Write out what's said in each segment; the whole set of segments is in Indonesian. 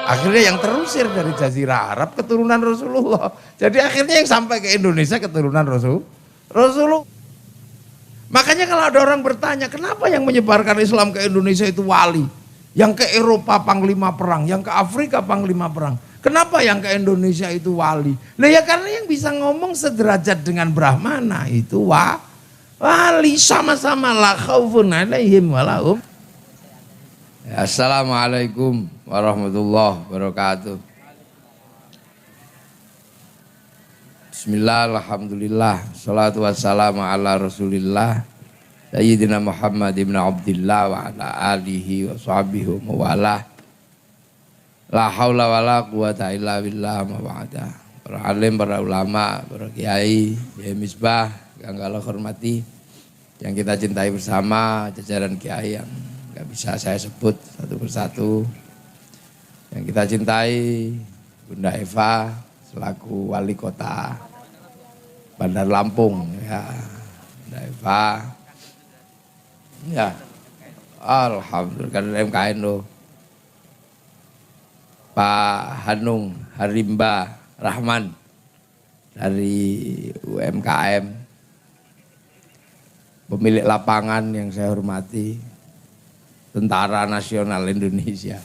Akhirnya yang terusir dari Jazirah Arab keturunan Rasulullah. Jadi akhirnya yang sampai ke Indonesia keturunan Rasulullah. Makanya kalau ada orang bertanya, kenapa yang menyebarkan Islam ke Indonesia itu wali? Yang ke Eropa panglima perang, yang ke Afrika panglima perang. Kenapa yang ke Indonesia itu wali? Nah ya karena yang bisa ngomong sederajat dengan Brahmana itu wali, sama-sama la khaufun alaihim walahum. Assalamualaikum warahmatullahi wabarakatuh. Bismillah, alhamdulillah, salatu wassalamu ala rasulillah Sayyidina Muhammad ibn Abdillah wa ala alihi wa sahbihi wa wala. La haula wa la quwata illa billah ma ba'da. Para alim, para ulama, para kiai, ya misbah yang kalau hormati, yang kita cintai bersama, jajaran kiai yang gak bisa saya sebut satu persatu. Yang kita cintai Bunda Eva selaku wali kota Bandar Lampung, ya Bunda Eva, ya alhamdulillah kan MKN loh. Pak Hanung Harimba Rahman dari UMKM, pemilik lapangan yang saya hormati, Tentara Nasional Indonesia,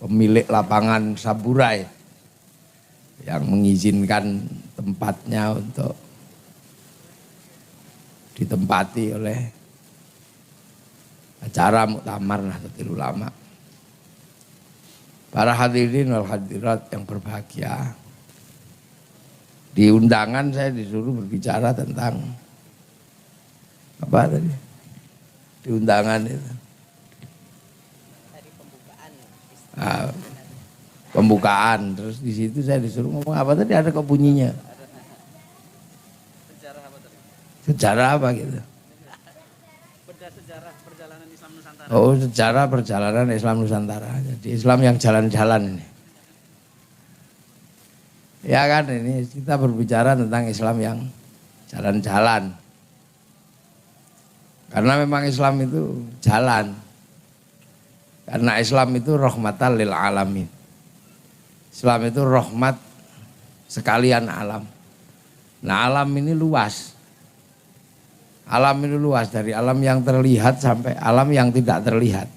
pemilik lapangan Saburai yang mengizinkan tempatnya untuk ditempati oleh acara muktamar Nahdlatul Ulama. Para hadirin wal hadirat yang berbahagia, di undangan saya disuruh berbicara tentang apa tadi? Di undangan itu. Nah, pembukaan, terus di situ saya disuruh ngomong apa tadi, ada kok bunyinya. Sejarah apa tadi? Sejarah apa gitu? Beda sejarah perjalanan Islam Nusantara. Oh, sejarah perjalanan Islam Nusantara. Jadi Islam yang jalan-jalan ini. Ya kan, ini kita berbicara tentang Islam yang jalan-jalan. Karena memang Islam itu jalan. Karena Islam itu rahmatan lil alamin. Islam itu rahmat sekalian alam. Nah alam ini luas. Alam ini luas, dari alam yang terlihat sampai alam yang tidak terlihat.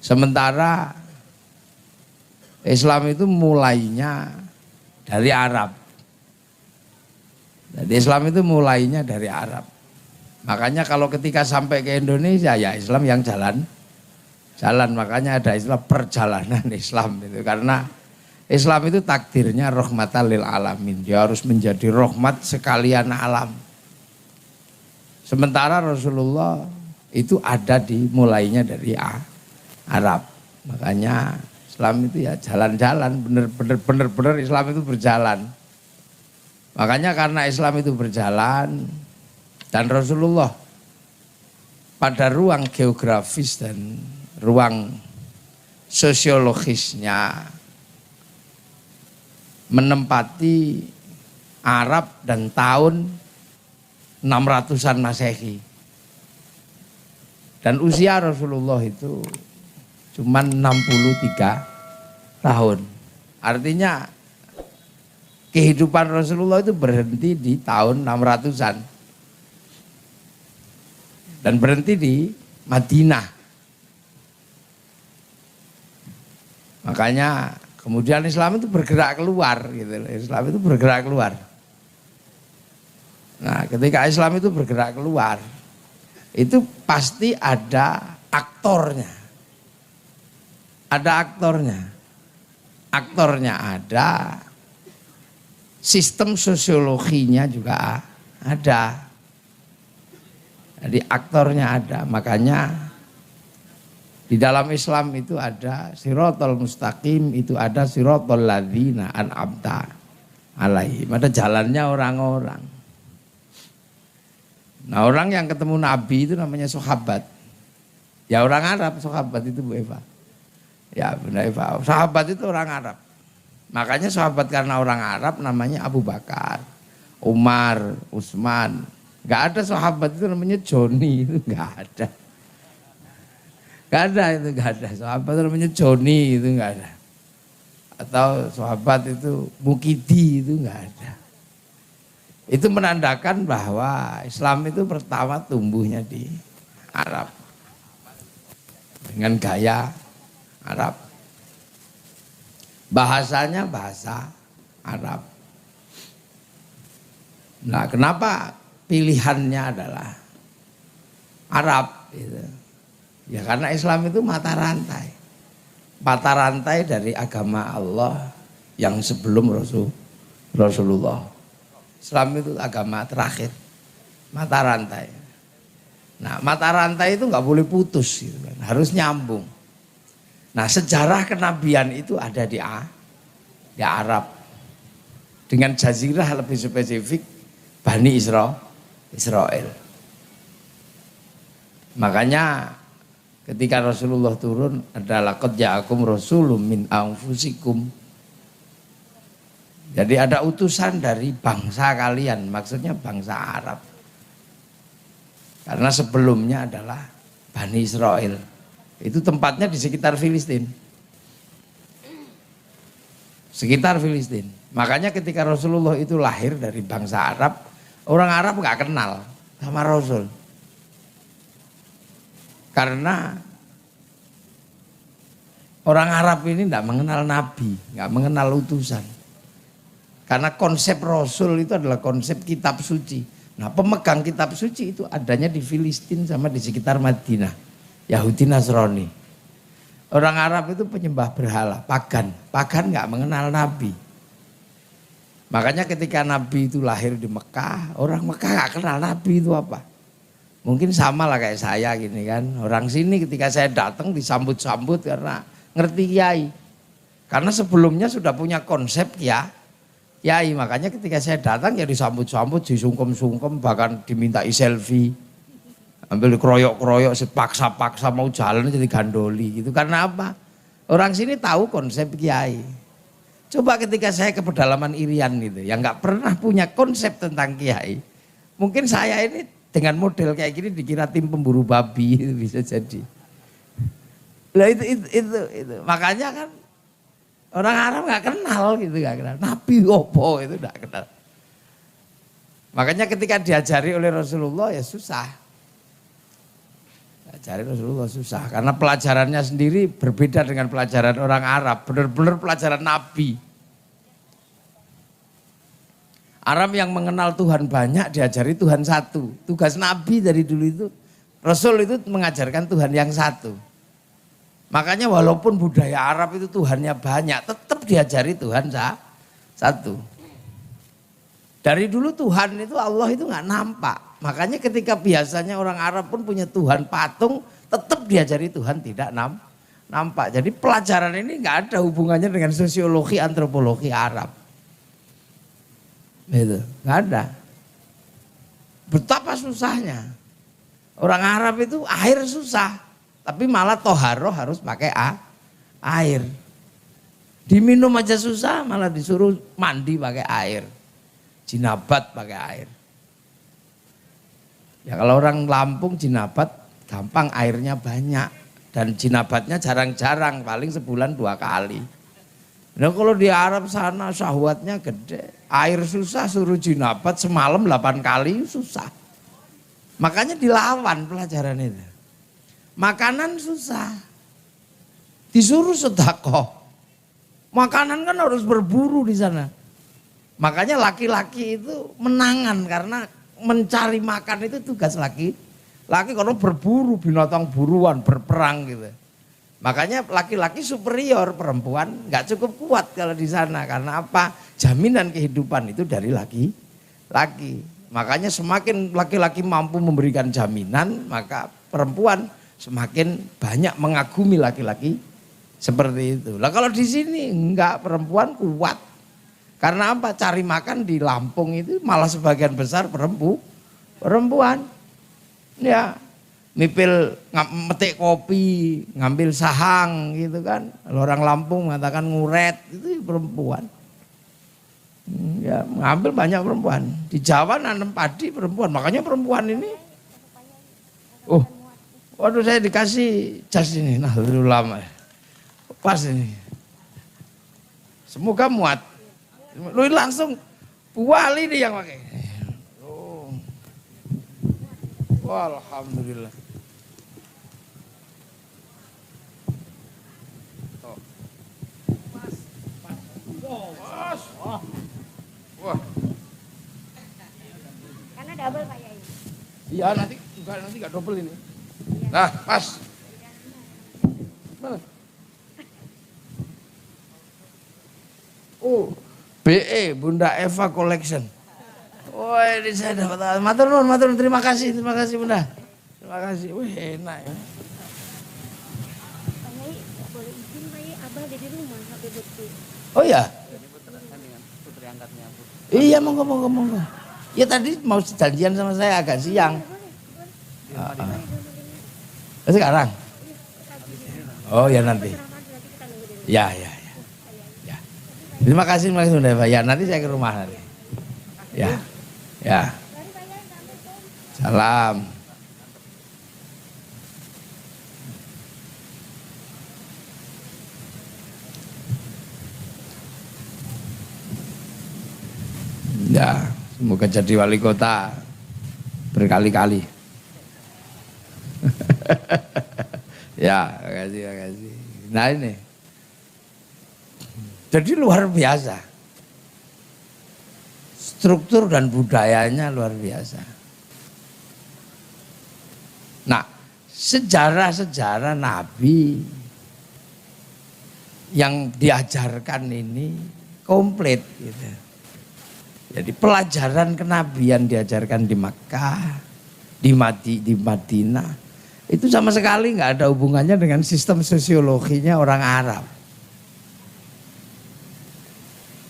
Sementara Islam itu mulainya dari Arab. Jadi Islam itu mulainya dari Arab. Makanya kalau ketika sampai ke Indonesia ya Islam yang jalan. Makanya ada istilah perjalanan Islam itu, karena Islam itu takdirnya rahmatan lil alamin. Dia harus menjadi rahmat sekalian alam. Sementara Rasulullah itu ada di mulainya dari Arab. Makanya Islam itu ya jalan-jalan, bener-bener Islam itu berjalan. Makanya karena Islam itu berjalan dan Rasulullah pada ruang geografis dan ruang sosiologisnya menempati Arab dan tahun 600-an Masehi. Dan usia Rasulullah itu cuma 63 tahun. Artinya kehidupan Rasulullah itu berhenti di tahun 600-an. Dan berhenti di Madinah. Makanya kemudian Islam itu bergerak keluar gitu. Islam itu bergerak keluar. Nah, ketika Islam itu bergerak keluar, itu pasti ada aktornya. Ada aktornya. Aktornya ada, sistem sosiologinya juga ada. Jadi aktornya ada, makanya di dalam Islam itu ada siratal mustaqim, itu ada siratal ladzina an'amta alaihim, ada jalannya orang-orang. Nah orang yang ketemu Nabi itu namanya sahabat. Ya orang Arab, sahabat itu Bu Eva. Ya Bunda Eva, sahabat itu orang Arab. Makanya sahabat karena orang Arab namanya Abu Bakar, Umar, Utsman. Gak ada sahabat itu namanya Joni, itu gak ada. Gak ada. Sahabat namanya Joni itu gak ada. Atau sahabat itu Mukidi itu gak ada. Itu menandakan bahwa Islam itu pertama tumbuhnya di Arab. Dengan gaya Arab. Bahasanya bahasa Arab. Nah, kenapa pilihannya adalah Arab gitu. Ya karena Islam itu mata rantai. Mata rantai dari agama Allah yang sebelum Rasulullah. Islam itu agama terakhir. Mata rantai. Nah, mata rantai itu nggak boleh putus gitu kan. Harus nyambung. Nah, sejarah kenabian itu ada di Arab. Dengan jazirah lebih spesifik Bani Israel. Makanya ketika Rasulullah turun adalah qad ja'akum rasulun min anfusikum. Jadi ada utusan dari bangsa kalian, maksudnya bangsa Arab. Karena sebelumnya adalah Bani Israel. Itu tempatnya di sekitar Filistin. Sekitar Filistin. Makanya ketika Rasulullah itu lahir dari bangsa Arab, orang Arab nggak kenal sama Rasul. Karena orang Arab ini tidak mengenal Nabi, nggak mengenal utusan. Karena konsep Rasul itu adalah konsep kitab suci. Nah, pemegang kitab suci itu adanya di Filistin sama di sekitar Madinah, Yahudi Nasrani. Orang Arab itu penyembah berhala, pagan nggak mengenal Nabi. Makanya ketika Nabi itu lahir di Mekah, orang Mekah nggak kenal Nabi itu apa. Mungkin sama lah kayak saya gini kan. Orang sini ketika saya datang disambut-sambut karena ngerti kiai. Karena sebelumnya sudah punya konsep kiai. Makanya ketika saya datang ya disambut-sambut, disungkem-sungkem, bahkan dimintai selfie. Ambil kroyok-kroyok, paksa-paksa mau jalan jadi gandoli gitu. Karena apa? Orang sini tahu konsep kiai. Coba ketika saya ke pedalaman Irian gitu, yang nggak pernah punya konsep tentang kiai. Mungkin saya ini dengan model kayak gini dikira tim pemburu babi, itu bisa jadi. Lah itu. Makanya kan orang Arab nggak kenal gitu, nggak kenal. Nabi opo itu nggak kenal. Makanya ketika diajari oleh Rasulullah ya susah. Diajari Rasulullah susah karena pelajarannya sendiri berbeda dengan pelajaran orang Arab. Benar-benar pelajaran Nabi. Arab yang mengenal Tuhan banyak diajari Tuhan satu. Tugas Nabi dari dulu itu, Rasul itu mengajarkan Tuhan yang satu. Makanya walaupun budaya Arab itu Tuhannya banyak, tetap diajari Tuhan satu. Dari dulu Tuhan itu Allah itu nggak nampak. Makanya ketika biasanya orang Arab pun punya Tuhan patung, tetap diajari Tuhan tidak nampak. Jadi pelajaran ini nggak ada hubungannya dengan sosiologi, antropologi Arab. Itu nggak ada. Betapa susahnya. Orang Arab itu air susah, tapi malah toharoh harus pakai air. Diminum aja susah, malah disuruh mandi pakai air. Jinabat pakai air. Ya kalau orang Lampung jinabat gampang, airnya banyak. Dan jinabatnya jarang-jarang, paling sebulan 2 kali. Nah kalau di Arab sana syahwatnya gede. Air susah, suruh jinabat semalam 8 kali susah. Makanya dilawan pelajaran itu. Makanan susah. Disuruh sedekah. Makanan kan harus berburu di sana. Makanya laki-laki itu menangan karena mencari makan itu tugas laki. Laki kalau berburu, binatang buruan, berperang gitu. Makanya laki-laki superior, perempuan nggak cukup kuat kalau di sana. Karena apa? Jaminan kehidupan itu dari laki-laki. Makanya semakin laki-laki mampu memberikan jaminan, maka perempuan semakin banyak mengagumi laki-laki seperti itu. Lah kalau di sini enggak, perempuan kuat. Karena apa? Cari makan di Lampung itu malah sebagian besar perempuan. Ya, mipil metik kopi, ngambil sahang gitu kan. Kalau orang Lampung mengatakan nguret, itu perempuan. Ya, ngambil banyak perempuan. Di Jawa nanam padi perempuan, makanya perempuan ini Waduh saya dikasih jas ini, Nahdlatul Ulama. Pas ini. Semoga muat. Lu langsung Wali nih yang pakai. Oh. Wah, alhamdulillah. Mas. Wah. Karena double Pak Yai. Iya nanti enggak double ini. Nah, pas. Mana? Oh, BE Bunda Eva Collection. Oh, ini saya dapat. Matur nuwun, terima kasih Bunda. Terima kasih. Wih, enak ya. Pak Yai, boleh izin Pak Yai, Abah ada di rumah sampai betul. Oh ya? Iya, monggo. Ya tadi mau janjian sama saya agak siang. Sekarang? Oh ya nanti. Ya. Terima kasih Bunda Eva. Ya nanti saya ke rumah nanti. Ya. Salam. Ya, semoga jadi wali kota berkali-kali. Ya, makasih. Nah ini. Jadi luar biasa. Struktur dan budayanya luar biasa. Nah, sejarah-sejarah Nabi yang diajarkan ini komplit gitu. Jadi pelajaran kenabian diajarkan di Makkah, di Madinah, itu sama sekali nggak ada hubungannya dengan sistem sosiologinya orang Arab.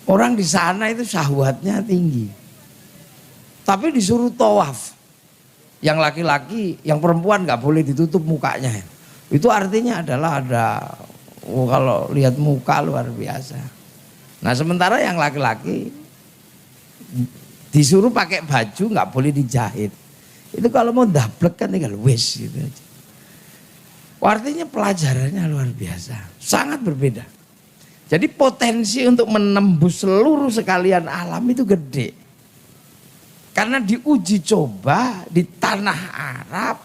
Orang di sana itu syahwatnya tinggi. Tapi disuruh tawaf. Yang laki-laki, yang perempuan nggak boleh ditutup mukanya. Itu artinya adalah kalau lihat muka luar biasa. Nah sementara yang laki-laki disuruh pakai baju nggak boleh dijahit. Itu kalau mau dablek kan tinggal wis gitu aja. Artinya pelajarannya luar biasa. Sangat berbeda. Jadi potensi untuk menembus seluruh sekalian alam itu gede. Karena diuji coba di tanah Arab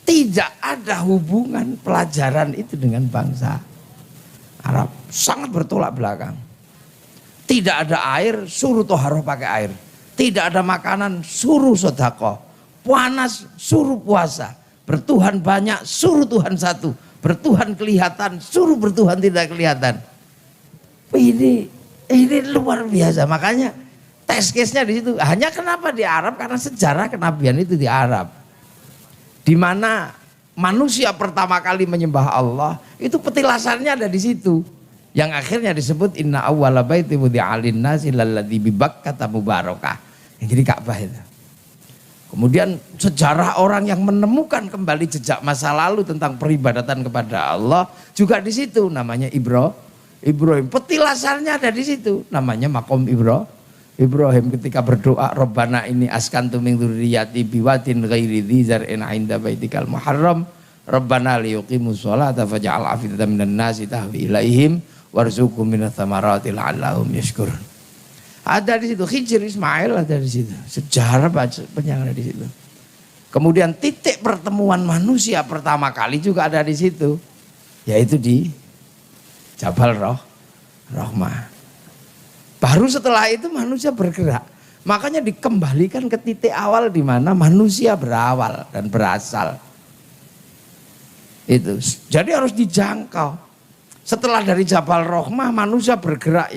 tidak ada hubungan pelajaran itu dengan bangsa Arab. Sangat bertolak belakang. Tidak ada air, suruh toharoh pakai air. Tidak ada makanan, suruh sedekah. Panas, suruh puasa. Bertuhan banyak, suruh Tuhan satu. Bertuhan kelihatan, suruh bertuhan tidak kelihatan. Ini luar biasa. Makanya test case-nya di situ. Hanya kenapa di Arab? Karena sejarah kenabian itu di Arab. Di mana manusia pertama kali menyembah Allah, itu petilasannya ada di situ. Yang akhirnya disebut inna awwala baiti wudi'a lin-nasi lalladzi bi Bakkata mubarakah. Yang jadi Ka'bah itu. Kemudian sejarah orang yang menemukan kembali jejak masa lalu tentang peribadatan kepada Allah juga di situ, namanya Ibrahim. Petilasannya ada di situ, namanya Maqam Ibrahim ketika berdoa Rabbana ini askantu min dzurriyyati biwadin ghairi dzi zar'in 'inda baitikal muharram Rabbana liyuqimus sholata faj'al afidatan minan nasi tahwi ilaihim warzuqhum minats tsamarati la'allahum yashkurun. Ada di situ Khidir Ismail, ada di situ. Sejarah banyak ada di situ. Kemudian titik pertemuan manusia pertama kali juga ada di situ, yaitu di Jabal Rahmah. Baru setelah itu manusia bergerak. Makanya dikembalikan ke titik awal di mana manusia berawal dan berasal. Itu. Jadi harus dijangkau. Setelah dari Jabal Rahmah manusia bergerak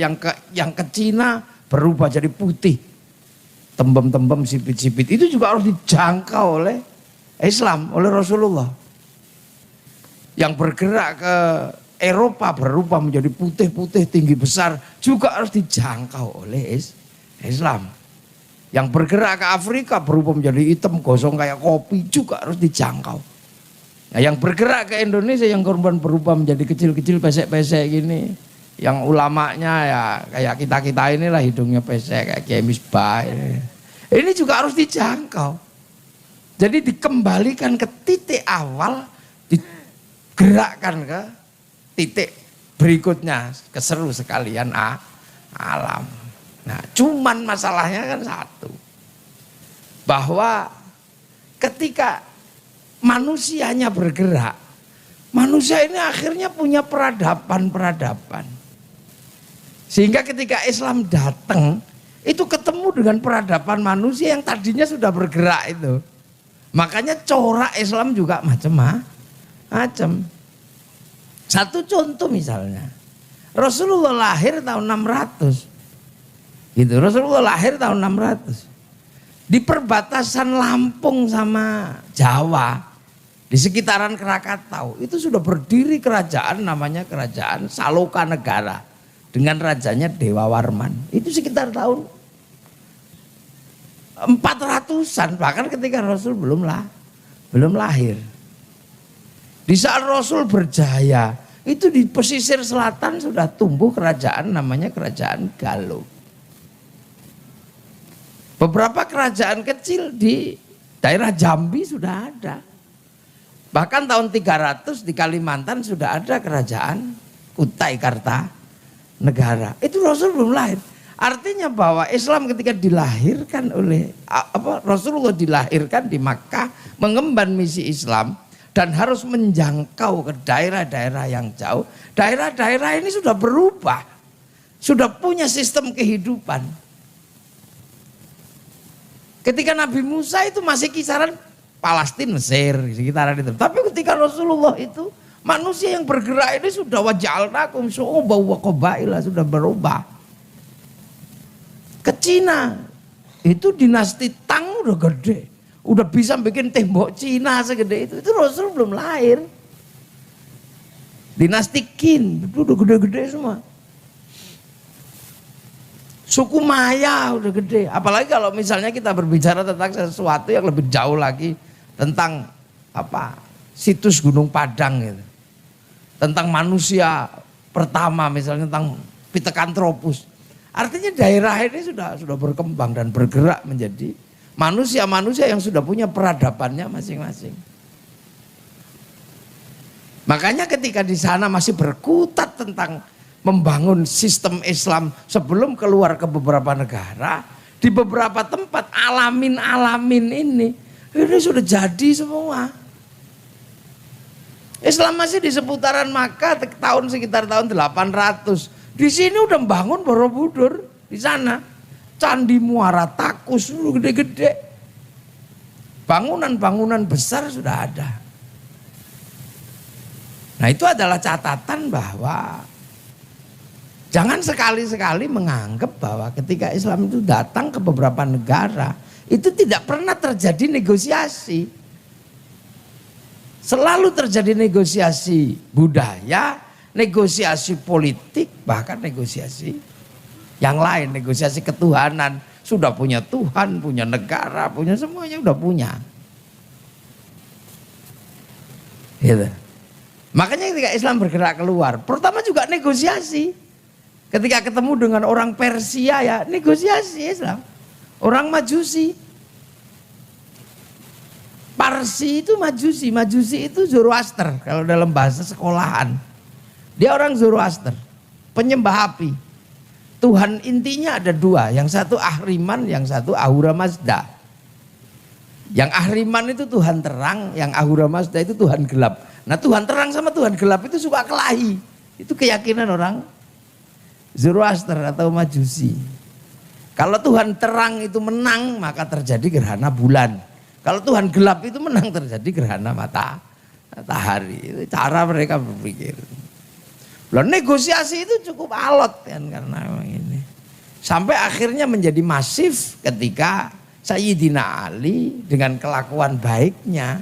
yang ke Cina berubah jadi putih. Tembem-tembem sipit-sipit itu juga harus dijangkau oleh Islam, oleh Rasulullah. Yang bergerak ke Eropa berubah menjadi putih-putih tinggi besar juga harus dijangkau oleh Islam. Yang bergerak ke Afrika berubah menjadi hitam gosong kayak kopi juga harus dijangkau. Nah, yang bergerak ke Indonesia yang korban berubah menjadi kecil-kecil pesek-pesek gini, yang ulamanya ya kayak kita-kita inilah hidungnya pesek kayak Kiai Misbah ini juga harus dijangkau. Jadi dikembalikan ke titik awal, digerakkan ke titik berikutnya, keseru sekalian alam. Nah, cuman masalahnya kan satu, bahwa ketika manusianya bergerak, manusia ini akhirnya punya peradaban. Sehingga ketika Islam datang, itu ketemu dengan peradaban manusia yang tadinya sudah bergerak itu. Makanya corak Islam juga macam-macam. Satu contoh misalnya, Rasulullah lahir tahun 600. Gitu, Rasulullah lahir tahun 600. Di perbatasan Lampung sama Jawa, di sekitaran Krakatau, itu sudah berdiri kerajaan namanya Kerajaan Saloka Negara dengan rajanya Dewa Warman. Itu sekitar tahun 400-an, bahkan ketika Rasul belum lahir. Di saat Rasul berjaya, itu di pesisir selatan sudah tumbuh kerajaan namanya Kerajaan Galuh. Beberapa kerajaan kecil di daerah Jambi sudah ada. Bahkan tahun 300 di Kalimantan sudah ada Kerajaan Kutai Kartanegara. Itu Rasul belum lahir. Artinya bahwa Islam ketika dilahirkan oleh Rasulullah dilahirkan di Makkah, mengemban misi Islam dan harus menjangkau ke daerah-daerah yang jauh. Daerah-daerah ini sudah berubah, sudah punya sistem kehidupan. Ketika Nabi Musa itu masih kisaran Palestina, Mesir, sekitaran itu. Tapi ketika Rasulullah itu manusia yang bergerak ini sudah waja'alnakum syu'uban wa qabaila, sudah berubah. Ke Cina itu dinasti Tang udah gede, udah bisa bikin tembok Cina segede itu Rasul belum lahir. Dinasti Qin itu udah gede-gede semua. Suku Maya udah gede, apalagi kalau misalnya kita berbicara tentang sesuatu yang lebih jauh lagi, tentang situs Gunung Padang gitu, tentang manusia pertama misalnya tentang Pithecanthropus. Artinya daerah ini sudah berkembang dan bergerak menjadi manusia-manusia yang sudah punya peradabannya masing-masing. Makanya ketika di sana masih berkutat tentang membangun sistem Islam sebelum keluar ke beberapa negara, di beberapa tempat alamin-alamin ini sudah jadi semua. Islam masih di seputaran Makkah sekitar tahun 800. Di sini udah bangun Borobudur, di sana Candi Muara Takus dulu gede-gede. Bangunan-bangunan besar sudah ada. Nah, itu adalah catatan bahwa jangan sekali-sekali menganggap bahwa ketika Islam itu datang ke beberapa negara, itu tidak pernah terjadi negosiasi. Selalu terjadi negosiasi budaya, negosiasi politik, bahkan negosiasi yang lain, negosiasi ketuhanan. Sudah punya Tuhan, punya negara, punya semuanya udah punya. Gitu. Makanya ketika Islam bergerak keluar, pertama juga negosiasi. Ketika ketemu dengan orang Persia ya negosiasi Islam. Orang Majusi. Parsi itu Majusi, Majusi itu Zoroaster kalau dalam bahasa sekolahan. Dia orang Zoroaster, penyembah api. Tuhan intinya ada dua, yang satu Ahriman, yang satu Ahura Mazda. Yang Ahriman itu Tuhan terang, yang Ahura Mazda itu Tuhan gelap. Nah, Tuhan terang sama Tuhan gelap itu suka kelahi. Itu keyakinan orang Zoroaster atau Majusi. Kalau Tuhan terang itu menang, maka terjadi gerhana bulan. Kalau Tuhan gelap itu menang, terjadi gerhana matahari. Itu cara mereka berpikir. Loh, negosiasi itu cukup alot kan karena memang ini. Sampai akhirnya menjadi masif ketika Sayyidina Ali dengan kelakuan baiknya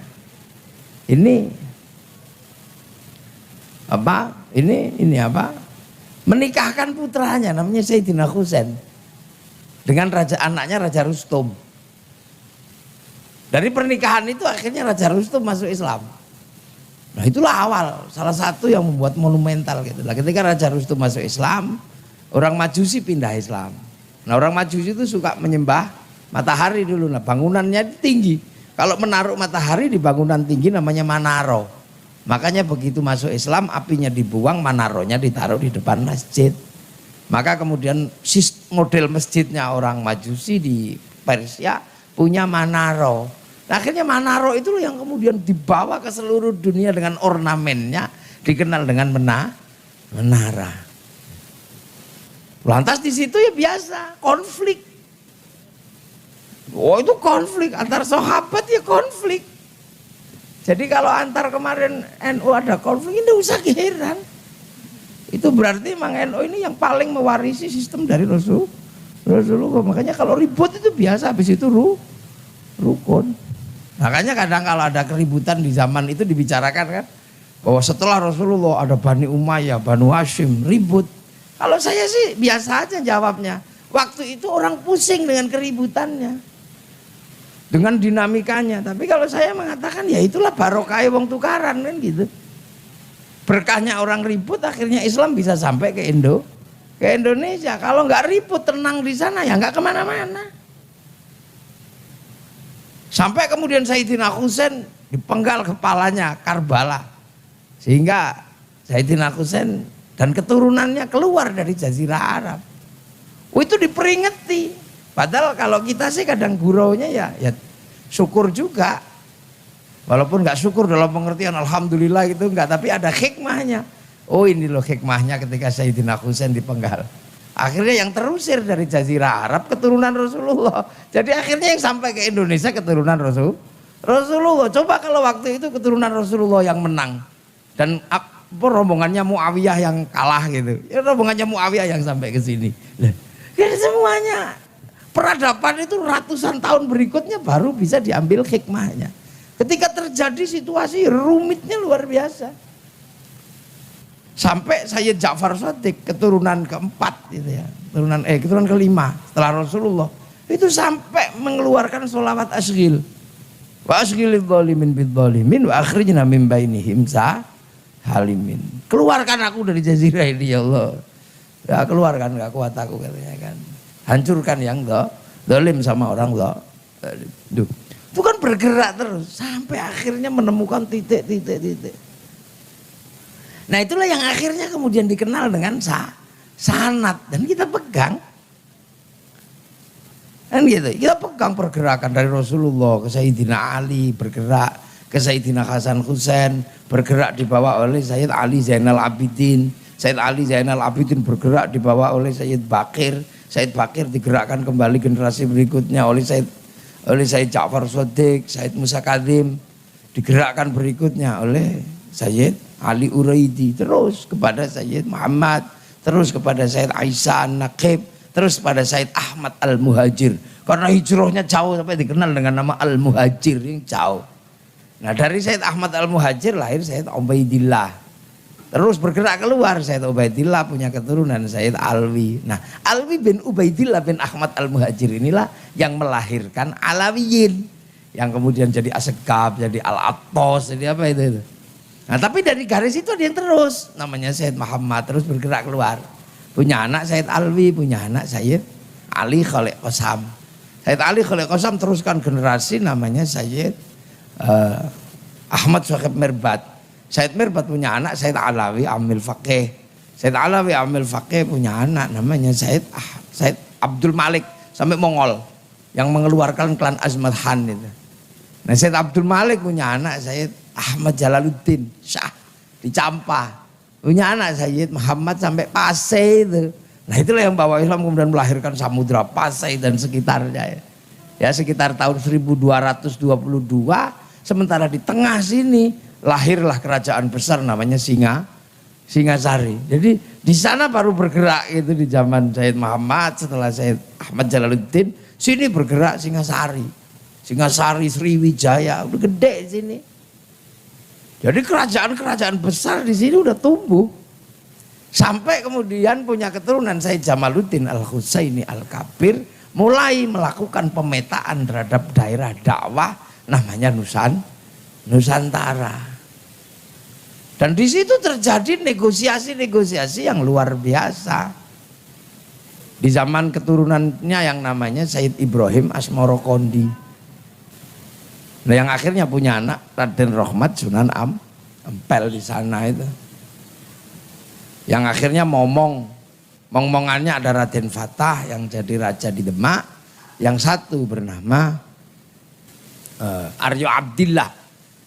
ini menikahkan putranya namanya Sayyidina Husain dengan anaknya Raja Rustum. Dari pernikahan itu akhirnya Raja Rustum masuk Islam. Nah, itulah awal, salah satu yang membuat monumental gitu. Lah, ketika Raja Rustum masuk Islam, orang Majusi pindah Islam. Nah, orang Majusi itu suka menyembah matahari dulu. Nah, bangunannya tinggi. Kalau menaruh matahari di bangunan tinggi namanya manaro. Makanya begitu masuk Islam apinya dibuang, manaronya ditaruh di depan masjid. Maka kemudian model masjidnya orang Majusi di Persia punya manaro. Nah, akhirnya manaro itu yang kemudian dibawa ke seluruh dunia dengan ornamennya, dikenal dengan menara. Lantas di situ ya biasa konflik. Oh itu konflik antar sahabat ya konflik. Jadi kalau antar kemarin NU ada konflik ini usah heran. Itu berarti memang NU ini yang paling mewarisi sistem dari Rasulullah. Makanya kalau ribut itu biasa, habis itu rukun. Makanya kadang kalau ada keributan di zaman itu dibicarakan kan, bahwa setelah Rasulullah ada Bani Umayyah, Banu Hashim ribut. Kalau saya sih biasa aja jawabnya. Waktu itu orang pusing dengan keributannya, dengan dinamikanya. Tapi kalau saya mengatakan ya itulah barokah wong tukaran kan gitu. Berkahnya orang ribut akhirnya Islam bisa sampai ke Indonesia. Kalau nggak ribut tenang di sana ya nggak kemana-mana. Sampai kemudian Sayyidina Husain dipenggal kepalanya Karbala. Sehingga Sayyidina Husain dan keturunannya keluar dari Jazirah Arab. Oh itu diperingati. Padahal kalau kita sih kadang guraunya ya syukur juga. Walaupun nggak syukur dalam pengertian alhamdulillah itu enggak, tapi ada hikmahnya. Oh ini loh hikmahnya ketika Sayyidina Husain dipenggal. Akhirnya yang terusir dari Jazirah Arab keturunan Rasulullah. Jadi akhirnya yang sampai ke Indonesia keturunan Rasulullah. Coba kalau waktu itu keturunan Rasulullah yang menang dan rombongannya Muawiyah yang kalah gitu. Ya rombongannya Muawiyah yang sampai ke sini. Jadi semuanya peradaban itu ratusan tahun berikutnya baru bisa diambil hikmahnya. Ketika terjadi situasi rumitnya luar biasa. Sampai Sayyid Ja'far Shadiq keturunan keempat gitu ya. Keturunan kelima setelah Rasulullah. Itu sampai mengeluarkan sholawat asghil. Wa asghilidz dzalimin bidzalimin wa akhrijna min bainihim halimin. Keluarkan aku dari jazirah ini ya Allah. Ya keluarkan, gak kuat aku katanya kan. Hancurkan yang zalim sama orang zalim. Itu kan bergerak terus sampai akhirnya menemukan titik. Nah itulah yang akhirnya kemudian dikenal dengan sanad dan kita pegang. Kan gitu, kita pegang pergerakan dari Rasulullah ke Sayyidina Ali, bergerak ke Sayyidina Hasan Husain, bergerak dibawa oleh Sayyid Ali Zainal Abidin. Sayyid Ali Zainal Abidin bergerak dibawa oleh Sayyid Bakir. Sayyid Bakir digerakkan kembali generasi berikutnya oleh Sayyid Ja'far Shadiq, Sayyid Musa Kadzim, digerakkan berikutnya oleh Sayyid Ali Uraidi, terus kepada Sayyid Muhammad, terus kepada Sayyid Aisyah An-Naqib, terus pada Sayyid Ahmad Al-Muhajir. Karena hijrahnya jauh sampai dikenal dengan nama Al-Muhajir yang jauh. Nah dari Sayyid Ahmad Al-Muhajir lahir Sayyid Ubaidillah. Terus bergerak keluar Sayyid Ubaidillah punya keturunan Sayyid Alwi. Nah Alwi bin Ubaidillah bin Ahmad Al-Muhajir inilah yang melahirkan Alawiyin. Yang kemudian jadi Asegab, jadi Al-Attos, jadi apa itu. Nah tapi dari garis itu ada yang terus. Namanya Sayyid Muhammad terus bergerak keluar. Punya anak Sayyid Alwi, punya anak Sayyid Ali Khalid Qasam. Sayyid Ali Khalid Qasam teruskan generasi namanya Sayyid Ahmad Syakib Mirbat. Sayyid Mirbat punya anak Sayyid Alawi Amil Faqih. Sayyid Alawi Amil Faqih punya anak namanya Sayyid Abdul Malik sampai Mongol yang mengeluarkan klan Azmat Han itu. Nah Sayyid Abdul Malik punya anak Sayyid Ahmad Jalaluddin Syah di Campa. Punya anak Sayyid Muhammad sampai Pasai itu. Nah itulah yang bawa Islam kemudian melahirkan Samudra Pasai dan sekitarnya. Ya sekitar tahun 1222. Sementara di tengah sini lahirlah kerajaan besar namanya Singasari. Jadi di sana baru bergerak itu di zaman Sayyid Muhammad, setelah Sayyid Ahmad Jalaluddin sini bergerak Singasari. Singasari Sriwijaya udah gede di sini. Jadi kerajaan-kerajaan besar di sini udah tumbuh. Sampai kemudian punya keturunan Sayyid Jamaluddin Al-Husaini Al-Kabir mulai melakukan pemetaan terhadap daerah dakwah namanya Nusantara. Dan di situ terjadi negosiasi-negosiasi yang luar biasa. Di zaman keturunannya yang namanya Sayyid Ibrahim Asmoro Kondi. Nah yang akhirnya punya anak Raden Rohmat Sunan Ampel di sana itu. Yang akhirnya momongannya ada Raden Fatah yang jadi raja di Demak. Yang satu bernama Aryo Abdillah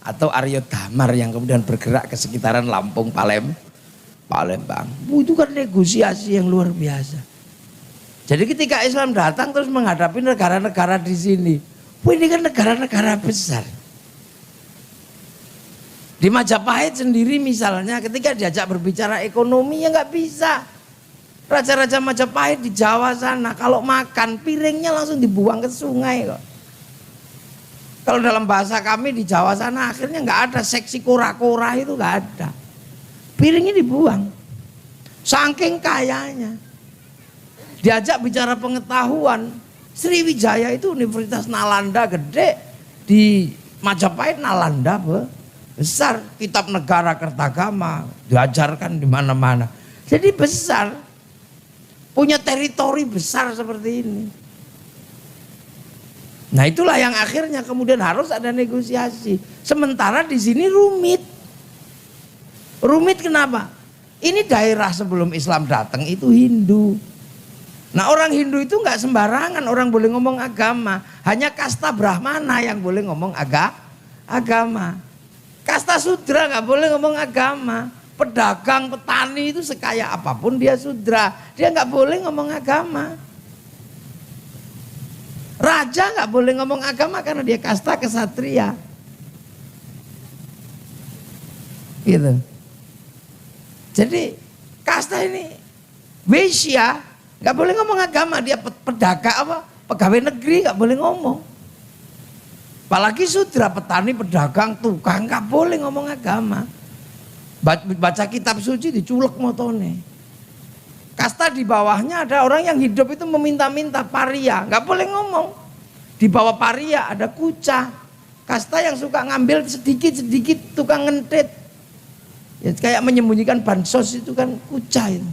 atau Aryo Damar yang kemudian bergerak ke sekitaran Lampung, Palembang. Itu kan negosiasi yang luar biasa. Jadi ketika Islam datang terus menghadapi negara-negara di sini. Ini kan negara-negara besar. Di Majapahit sendiri misalnya ketika diajak berbicara ekonomi ya nggak bisa. Raja-raja Majapahit di Jawa sana kalau makan piringnya langsung dibuang ke sungai kok. Kalau dalam bahasa kami di Jawa sana akhirnya nggak ada seksi kora-kora itu nggak ada. Piringnya dibuang. Saking kayanya. Diajak bicara pengetahuan. Sriwijaya itu Universitas Nalanda gede, di Majapahit Nalanda besar, kitab negara Kertagama diajarkan di mana-mana. Jadi besar, punya teritori besar seperti ini. Nah itulah yang akhirnya kemudian harus ada negosiasi. Sementara di sini rumit. Rumit kenapa? Ini daerah sebelum Islam datang itu Hindu. Nah orang Hindu itu nggak sembarangan orang boleh ngomong agama. Hanya kasta Brahmana yang boleh ngomong agama. Kasta Sudra nggak boleh ngomong agama. Pedagang, petani itu sekaya apapun dia Sudra. Dia nggak boleh ngomong agama. Raja nggak boleh ngomong agama karena dia kasta kesatria. Gitu. Jadi kasta ini Waisya nggak boleh ngomong agama, dia pedagang apa pegawai negeri nggak boleh ngomong. Apalagi Sudra, petani, pedagang, tukang nggak boleh ngomong agama. Baca kitab suci diculek motone. Kasta di bawahnya ada orang yang hidup itu meminta-minta, paria, nggak boleh ngomong. Di bawah paria ada kuca, kasta yang suka ngambil sedikit-sedikit, tukang ngentit. Ya, kayak menyembunyikan bansos itu kan kuca itu.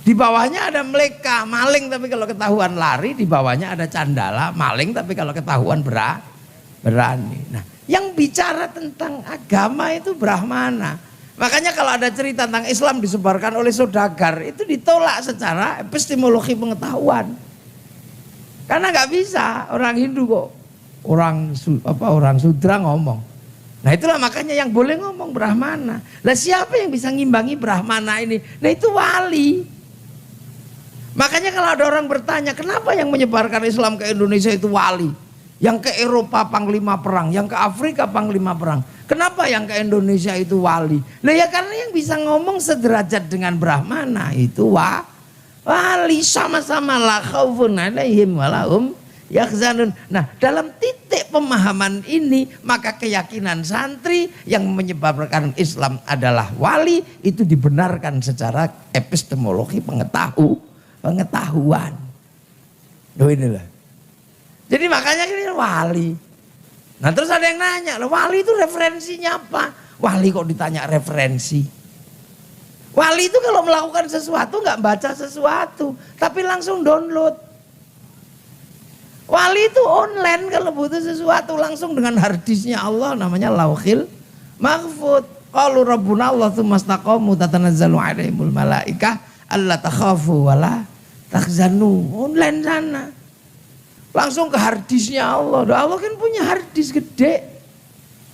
Di bawahnya ada meleka, maling tapi kalau ketahuan lari. Di bawahnya ada candala, maling tapi kalau ketahuan berani. Nah, yang bicara tentang agama itu Brahmana. Makanya kalau ada cerita tentang Islam disebarkan oleh saudagar itu ditolak secara epistemologi pengetahuan. Karena nggak bisa orang Hindu kok orang Sudra ngomong. Nah itulah makanya yang boleh ngomong Brahmana. Lah siapa yang bisa ngimbangi Brahmana ini? Nah itu wali. Makanya kalau ada orang bertanya kenapa yang menyebarkan Islam ke Indonesia itu wali, yang ke Eropa panglima perang, yang ke Afrika panglima perang, kenapa yang ke Indonesia itu wali? Nah ya karena yang bisa ngomong sederajat dengan Brahmana itu wali, sama-sama la khaufun alaihim walahum yahzanun. Nah dalam titik pemahaman ini maka keyakinan santri yang menyebabkan Islam adalah wali itu dibenarkan secara epistemologi pengetahuan. Loh inilah. Jadi makanya ini wali. Nah terus ada yang nanya, wali itu referensinya apa? Wali kok ditanya referensi? Wali itu kalau melakukan sesuatu nggak baca sesuatu, tapi langsung download. Wali itu online kalau butuh sesuatu langsung dengan harddisknya Allah namanya Lauhil Mahfud. Qalu rabbuna Allah tsumastaqamu tatanazzalu alaihimul malaikah alla takhafu wala tahzanu. Online sana. Langsung ke harddisknya Allah. Allah kan punya harddisk gede.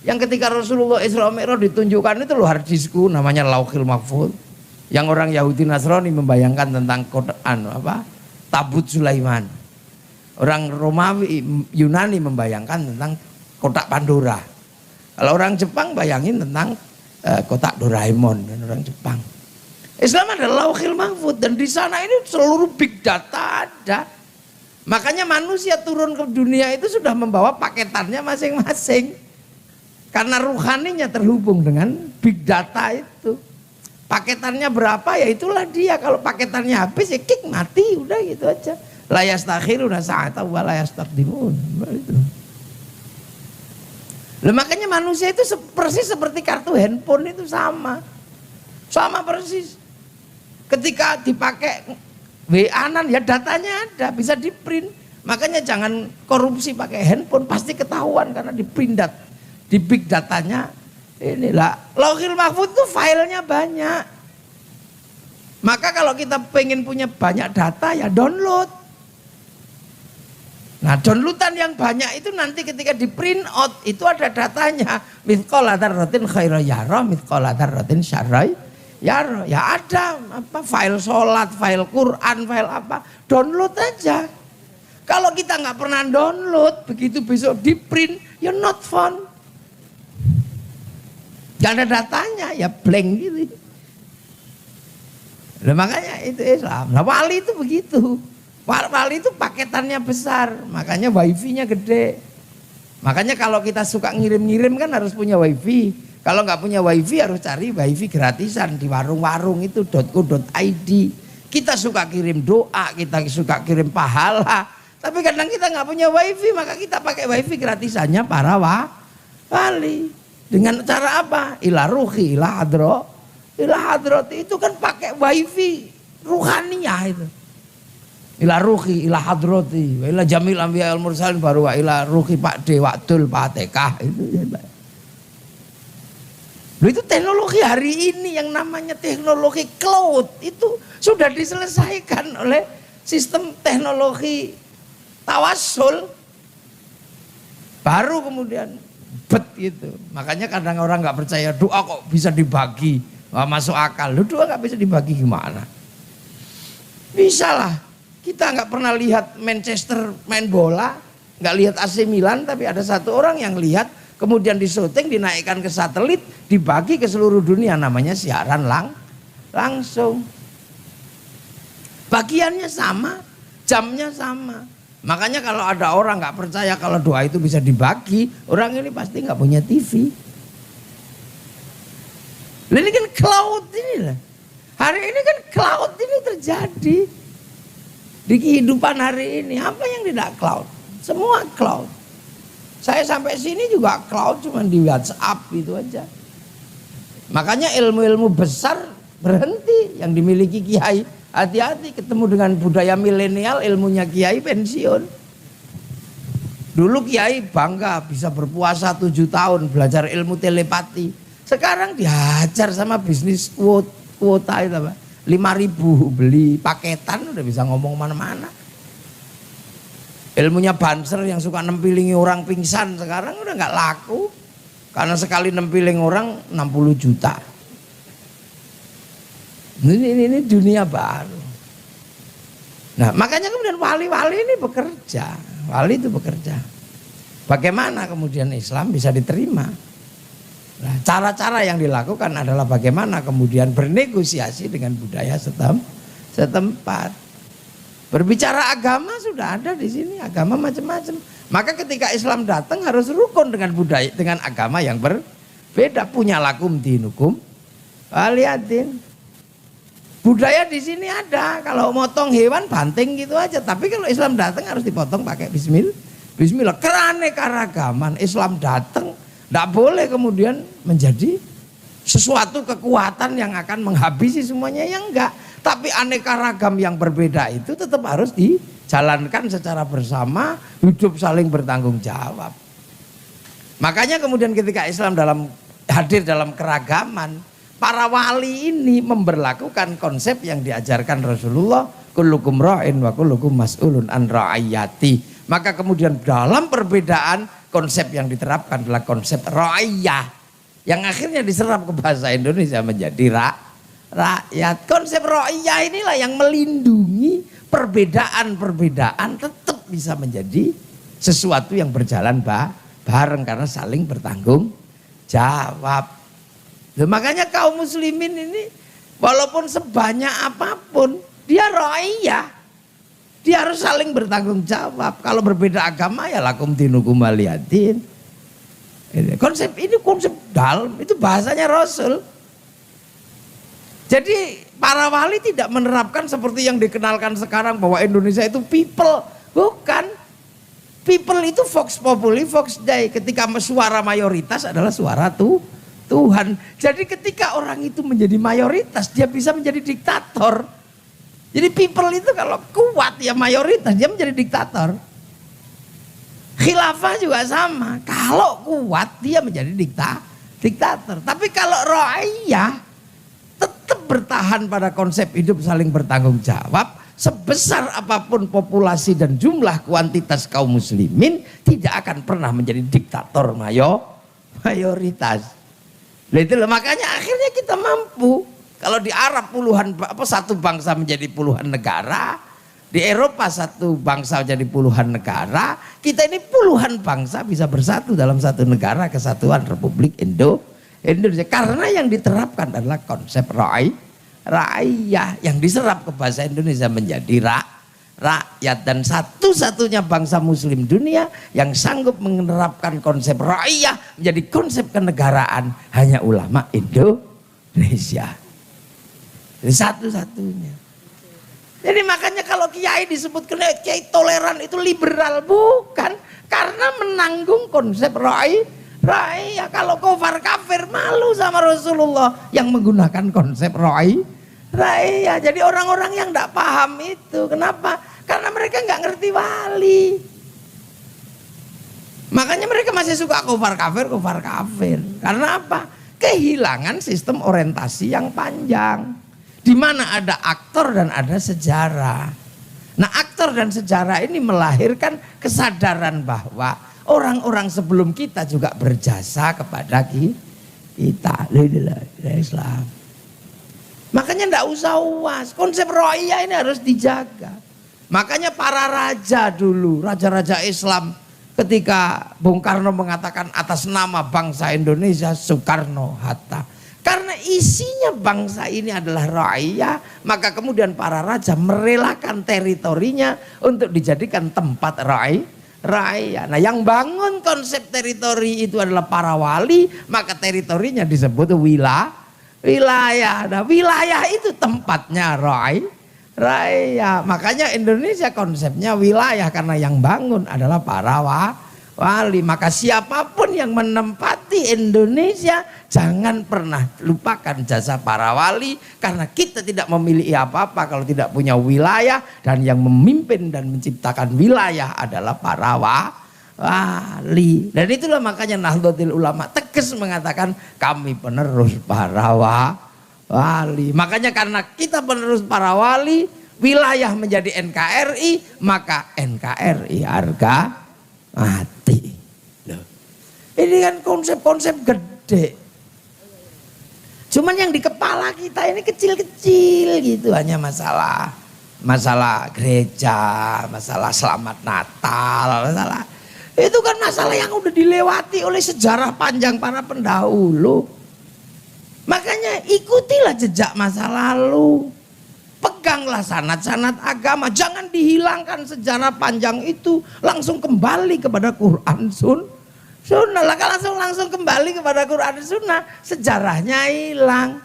Yang ketika Rasulullah Isra Mi'raj ditunjukkan itu loh harddiskku namanya Lauhil Mahfud. Yang orang Yahudi Nasrani membayangkan tentang tabut Sulaiman. Orang Romawi Yunani membayangkan tentang kotak Pandora. Kalau orang Jepang bayangin tentang kotak Doraemon dan orang Jepang. Islam ada Lauhil Mahfud dan di sana ini seluruh big data ada. Makanya manusia turun ke dunia itu sudah membawa paketannya masing-masing. Karena ruhaninya terhubung dengan big data itu. Paketannya berapa ya itulah dia. Kalau paketannya habis ya kick mati udah gitu aja. La yastakhiruna sa'ata wa la yastaqdimun. Itu. Lah makanya manusia itu persis seperti kartu handphone itu sama. Sama persis. Ketika dipakai WA-an ya datanya ada, bisa di print. Makanya jangan korupsi pakai handphone, pasti ketahuan karena di big datanya. Inilah Lauhil Mahfuz itu filenya banyak. Maka kalau kita pengen punya banyak data ya download. Nah downloadan yang banyak itu nanti ketika di print out itu ada datanya. Mithqala dzarratin khairan yarah, mithqala dzarratin syarran yarah. Ya ada apa file sholat, file Quran, file apa, download aja. Kalau kita nggak pernah download, begitu besok di print, ya not found. Gak ada datanya, ya blank gitu. Nah, makanya itu Islam. Nah wali itu begitu. Wali itu paketannya besar, makanya wifi-nya gede. Makanya kalau kita suka ngirim-ngirim kan harus punya wifi. Kalau nggak punya wifi harus cari wifi gratisan di warung-warung itu .co.id. Kita suka kirim doa, kita suka kirim pahala. Tapi kadang kita nggak punya wifi, maka kita pakai wifi gratisannya para wali. Dengan cara apa? Ila ruhi, ila hadro. Ila hadrot itu kan pakai wifi ruhaniyah itu. Ila ruhi, ila hadroti, ila jamil anbiya al mursalin baru wa ila ruhi Pak D, Waktul, Pak TK itu. Itu teknologi hari ini yang namanya teknologi cloud itu sudah diselesaikan oleh sistem teknologi tawasul. Baru kemudian bet gitu. Makanya kadang orang nggak percaya doa kok bisa dibagi, nggak masuk akal. Lu doa nggak bisa dibagi gimana? Bisa lah. Kita nggak pernah lihat Manchester main bola, nggak lihat AC Milan, tapi ada satu orang yang lihat, kemudian disyuting, dinaikkan ke satelit, dibagi ke seluruh dunia, namanya siaran langsung. Bagiannya sama, jamnya sama. Makanya kalau ada orang nggak percaya kalau doa itu bisa dibagi, orang ini pasti nggak punya TV. Ini kan cloud ini lah. Hari ini kan cloud ini terjadi. Di kehidupan hari ini, apa yang tidak cloud? Semua cloud. Saya sampai sini juga cloud, cuma di WhatsApp itu aja. Makanya ilmu-ilmu besar berhenti yang dimiliki kiai. Hati-hati ketemu dengan budaya milenial, ilmunya kiai pensiun. Dulu kiai bangga bisa berpuasa 7 tahun, belajar ilmu telepati. Sekarang dihajar sama bisnis kuota itu apa? 5.000 beli paketan udah bisa ngomong mana-mana. Ilmunya Banser yang suka nempilingi orang pingsan sekarang udah nggak laku. Karena sekali nempiling orang 60 juta. Ini dunia baru. Nah makanya kemudian wali-wali ini bekerja. Wali itu bekerja. Bagaimana kemudian Islam bisa diterima? Nah, cara-cara yang dilakukan adalah bagaimana kemudian bernegosiasi dengan budaya setempat. Berbicara agama sudah ada di sini, agama macam-macam. Maka ketika Islam datang harus rukun dengan budaya, dengan agama yang berbeda. Punya lakum dinukum waliyatin. Budaya di sini ada. Kalau motong hewan banting gitu aja. Tapi kalau Islam datang harus dipotong pakai bismillah. Keanekaragaman Islam datang. Tidak boleh kemudian menjadi sesuatu kekuatan yang akan menghabisi semuanya, yang enggak. Tapi aneka ragam yang berbeda itu tetap harus dijalankan secara bersama, hidup saling bertanggung jawab. Makanya kemudian ketika Islam hadir dalam keragaman, para wali ini memberlakukan konsep yang diajarkan Rasulullah, kullukum ra'in wa kullukum mas'ulun an ra'iyati. Maka kemudian dalam perbedaan konsep yang diterapkan adalah konsep ra'iyah yang akhirnya diserap ke bahasa Indonesia menjadi rakyat. Konsep ra'iyah inilah yang melindungi perbedaan-perbedaan tetap bisa menjadi sesuatu yang berjalan bareng karena saling bertanggung jawab. Makanya kaum muslimin ini walaupun sebanyak apapun dia ra'iyah. Dia harus saling bertanggung jawab. Kalau berbeda agama ya lakum dinukum waliyatin. Konsep ini konsep dalam, itu bahasanya Rasul. Jadi para wali tidak menerapkan seperti yang dikenalkan sekarang bahwa Indonesia itu people. Bukan. People itu vox populi, vox dei. Ketika suara mayoritas adalah suara Tuhan. Jadi ketika orang itu menjadi mayoritas, dia bisa menjadi diktator. Jadi people itu kalau kuat ya mayoritas, dia menjadi diktator. Khilafah juga sama. Kalau kuat dia menjadi diktator. Tapi kalau ra'iyah tetap bertahan pada konsep hidup saling bertanggung jawab. Sebesar apapun populasi dan jumlah kuantitas kaum muslimin tidak akan pernah menjadi diktator mayoritas. Makanya akhirnya kita mampu. Kalau di Arab satu bangsa menjadi puluhan negara, di Eropa satu bangsa menjadi puluhan negara, kita ini puluhan bangsa bisa bersatu dalam satu negara kesatuan Republik Indonesia. Karena yang diterapkan adalah konsep rakyat yang diserap ke bahasa Indonesia menjadi rakyat, dan satu-satunya bangsa muslim dunia yang sanggup menerapkan konsep rakyat menjadi konsep kenegaraan hanya ulama Indonesia. Jadi satu-satunya. Jadi makanya kalau kiai disebut kiai toleran itu liberal, bukan, karena menanggung konsep rakyat. Kalau kafir kafir malu sama Rasulullah yang menggunakan konsep rakyat. Jadi orang-orang yang tidak paham itu, kenapa? Karena mereka nggak ngerti wali. Makanya mereka masih suka kufar kafir. Karena apa? Kehilangan sistem orientasi yang panjang, di mana ada aktor dan ada sejarah. Nah, aktor dan sejarah ini melahirkan kesadaran bahwa orang-orang sebelum kita juga berjasa kepada kita. Islam. Makanya ndak usah uas, konsep ro'iyah ini harus dijaga. Makanya para raja dulu, raja-raja Islam, ketika Bung Karno mengatakan atas nama bangsa Indonesia, Soekarno-Hatta. Karena isinya bangsa ini adalah ro'iyah, maka kemudian para raja merelakan teritorinya untuk dijadikan tempat rakyat. Nah, yang bangun konsep teritori itu adalah para wali, maka teritorinya disebut wilayah. Nah, wilayah itu tempatnya rakyat. Makanya Indonesia konsepnya wilayah, karena yang bangun adalah para wali. Maka siapapun yang menempati Indonesia jangan pernah lupakan jasa para wali, karena kita tidak memiliki apa-apa kalau tidak punya wilayah, dan yang memimpin dan menciptakan wilayah adalah para wali. Dan itulah makanya Nahdlatul Ulama tegas mengatakan kami penerus para wali. Makanya karena kita penerus para wali, wilayah menjadi NKRI, maka NKRI harga mati. Loh. Ini kan konsep-konsep gede. Cuman yang di kepala kita ini kecil-kecil gitu, hanya masalah gereja, masalah selamat Natal, itu kan masalah yang udah dilewati oleh sejarah panjang para pendahulu. Makanya ikutilah jejak masa lalu. Peganglah sanad-sanad agama. Jangan dihilangkan sejarah panjang itu. Langsung kembali kepada Quran Sunnah. Lah kalau langsung kembali kepada Quran Sunnah, sejarahnya hilang.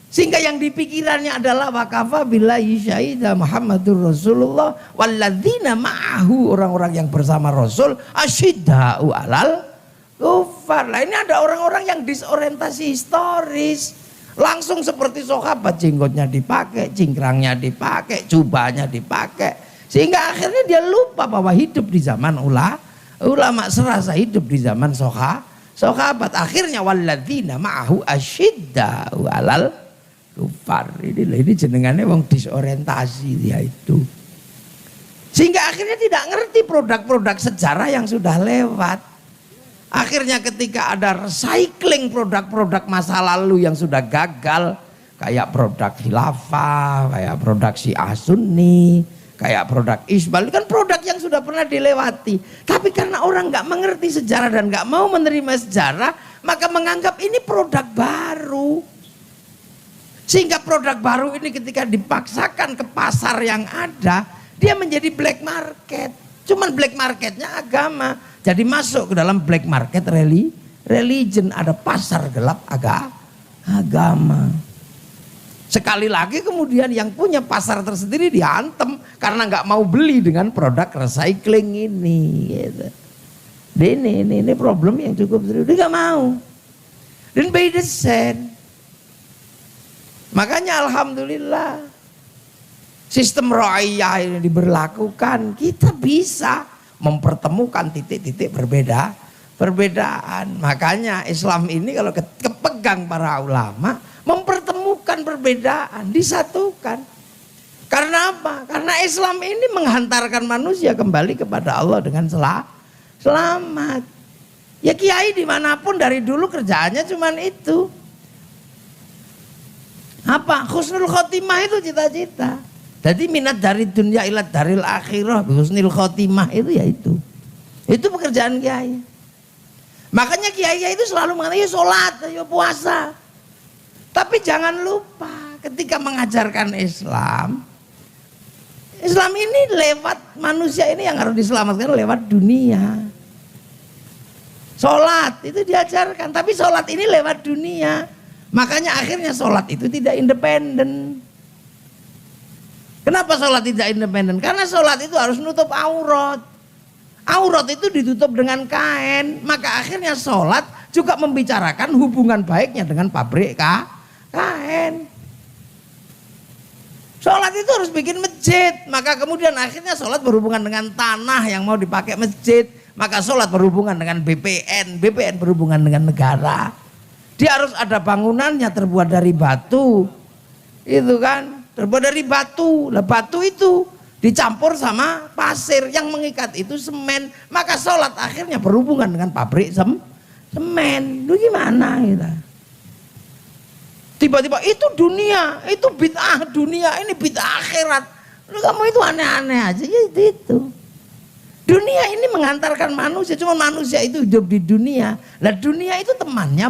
Sehingga yang dipikirannya adalah wakafa billahi syahida Muhammadur Rasulullah walladzina ma'ahu, orang-orang yang bersama Rasul asyidda'u alal kufar. Lah ini ada orang-orang yang disorientasi historis. Langsung seperti sahabat, jenggotnya dipakai, cingkrangnya dipakai, jubahnya dipakai. Sehingga akhirnya dia lupa bahwa hidup di zaman ulama, serasa hidup di zaman sahabat. Akhirnya walladzina ma'ahu asyidda'u alal kufar. Ini jenengannya wong disorientasi dia itu. Sehingga akhirnya tidak ngerti produk-produk sejarah yang sudah lewat. Akhirnya ketika ada recycling produk-produk masa lalu yang sudah gagal, kayak produk khilafah, kayak produk Syiah Sunni, kayak produk Isbal, itu kan produk yang sudah pernah dilewati. Tapi karena orang nggak mengerti sejarah dan nggak mau menerima sejarah, maka menganggap ini produk baru. Sehingga produk baru ini ketika dipaksakan ke pasar yang ada, dia menjadi black market. Cuman black marketnya agama. Jadi masuk ke dalam black market religion. Ada pasar gelap agama. Sekali lagi kemudian yang punya pasar tersendiri diantem karena nggak mau beli dengan produk recycling ini. Gitu. Ini problem yang cukup serius. Dia nggak mau. Dan by the same. Makanya alhamdulillah sistem ra'iyah ini diberlakukan, kita bisa mempertemukan titik-titik perbedaan. Makanya Islam ini kalau kepegang para ulama mempertemukan perbedaan, disatukan. Karena apa? Karena Islam ini menghantarkan manusia kembali kepada Allah dengan selamat. Ya kiai dimanapun dari dulu kerjaannya cuman itu. Apa? Husnul khotimah itu cita-cita. Jadi minat dari dunia ila daril akhirah, husnul khotimah itu ya itu. Itu pekerjaan kiai. Makanya kiai itu selalu mengatakan ya sholat, ya puasa. Tapi jangan lupa ketika mengajarkan Islam ini lewat manusia ini yang harus diselamatkan lewat dunia. Sholat itu diajarkan, tapi sholat ini lewat dunia. Makanya akhirnya sholat itu tidak independen. Kenapa sholat tidak independen? Karena sholat itu harus nutup aurat. Aurat itu ditutup dengan kain. Maka akhirnya sholat juga membicarakan hubungan baiknya dengan pabrik kain. Sholat itu harus bikin masjid. Maka kemudian akhirnya sholat berhubungan dengan tanah yang mau dipakai masjid. Maka sholat berhubungan dengan BPN. BPN berhubungan dengan negara. Dia harus ada bangunannya terbuat dari batu. Itu kan. Terbuat dari batu. Lah batu itu dicampur sama pasir. Yang mengikat itu semen. Maka sholat akhirnya berhubungan dengan pabrik semen. Lu gimana kita? Tiba-tiba itu dunia. Itu bid'ah dunia. Ini bid'ah akhirat. Lu kamu itu aneh-aneh aja. Ya itu. Dunia ini menghantarkan manusia. Cuma manusia itu hidup di dunia. Lah dunia itu temannya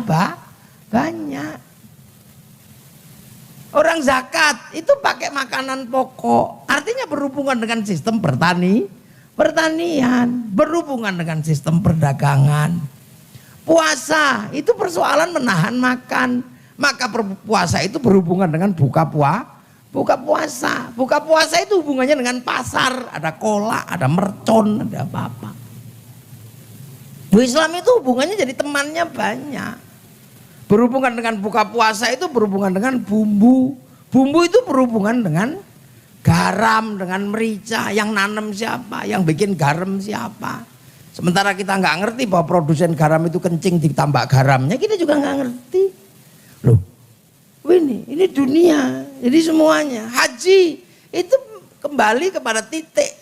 banyak. Orang zakat itu pakai makanan pokok. Artinya berhubungan dengan sistem pertanian. Berhubungan dengan sistem perdagangan. Puasa itu persoalan menahan makan. Maka puasa itu berhubungan dengan buka puasa. Buka puasa itu hubungannya dengan pasar. Ada kolak, ada mercon, ada apa-apa. Islam itu hubungannya jadi temannya banyak. Berhubungan dengan buka puasa itu berhubungan dengan bumbu. Bumbu itu berhubungan dengan garam, dengan merica. Yang nanam siapa, yang bikin garam siapa. Sementara kita nggak ngerti bahwa produsen garam itu kencing ditambah garamnya, kita juga nggak ngerti. Loh, ini dunia. Jadi semuanya haji itu kembali kepada titik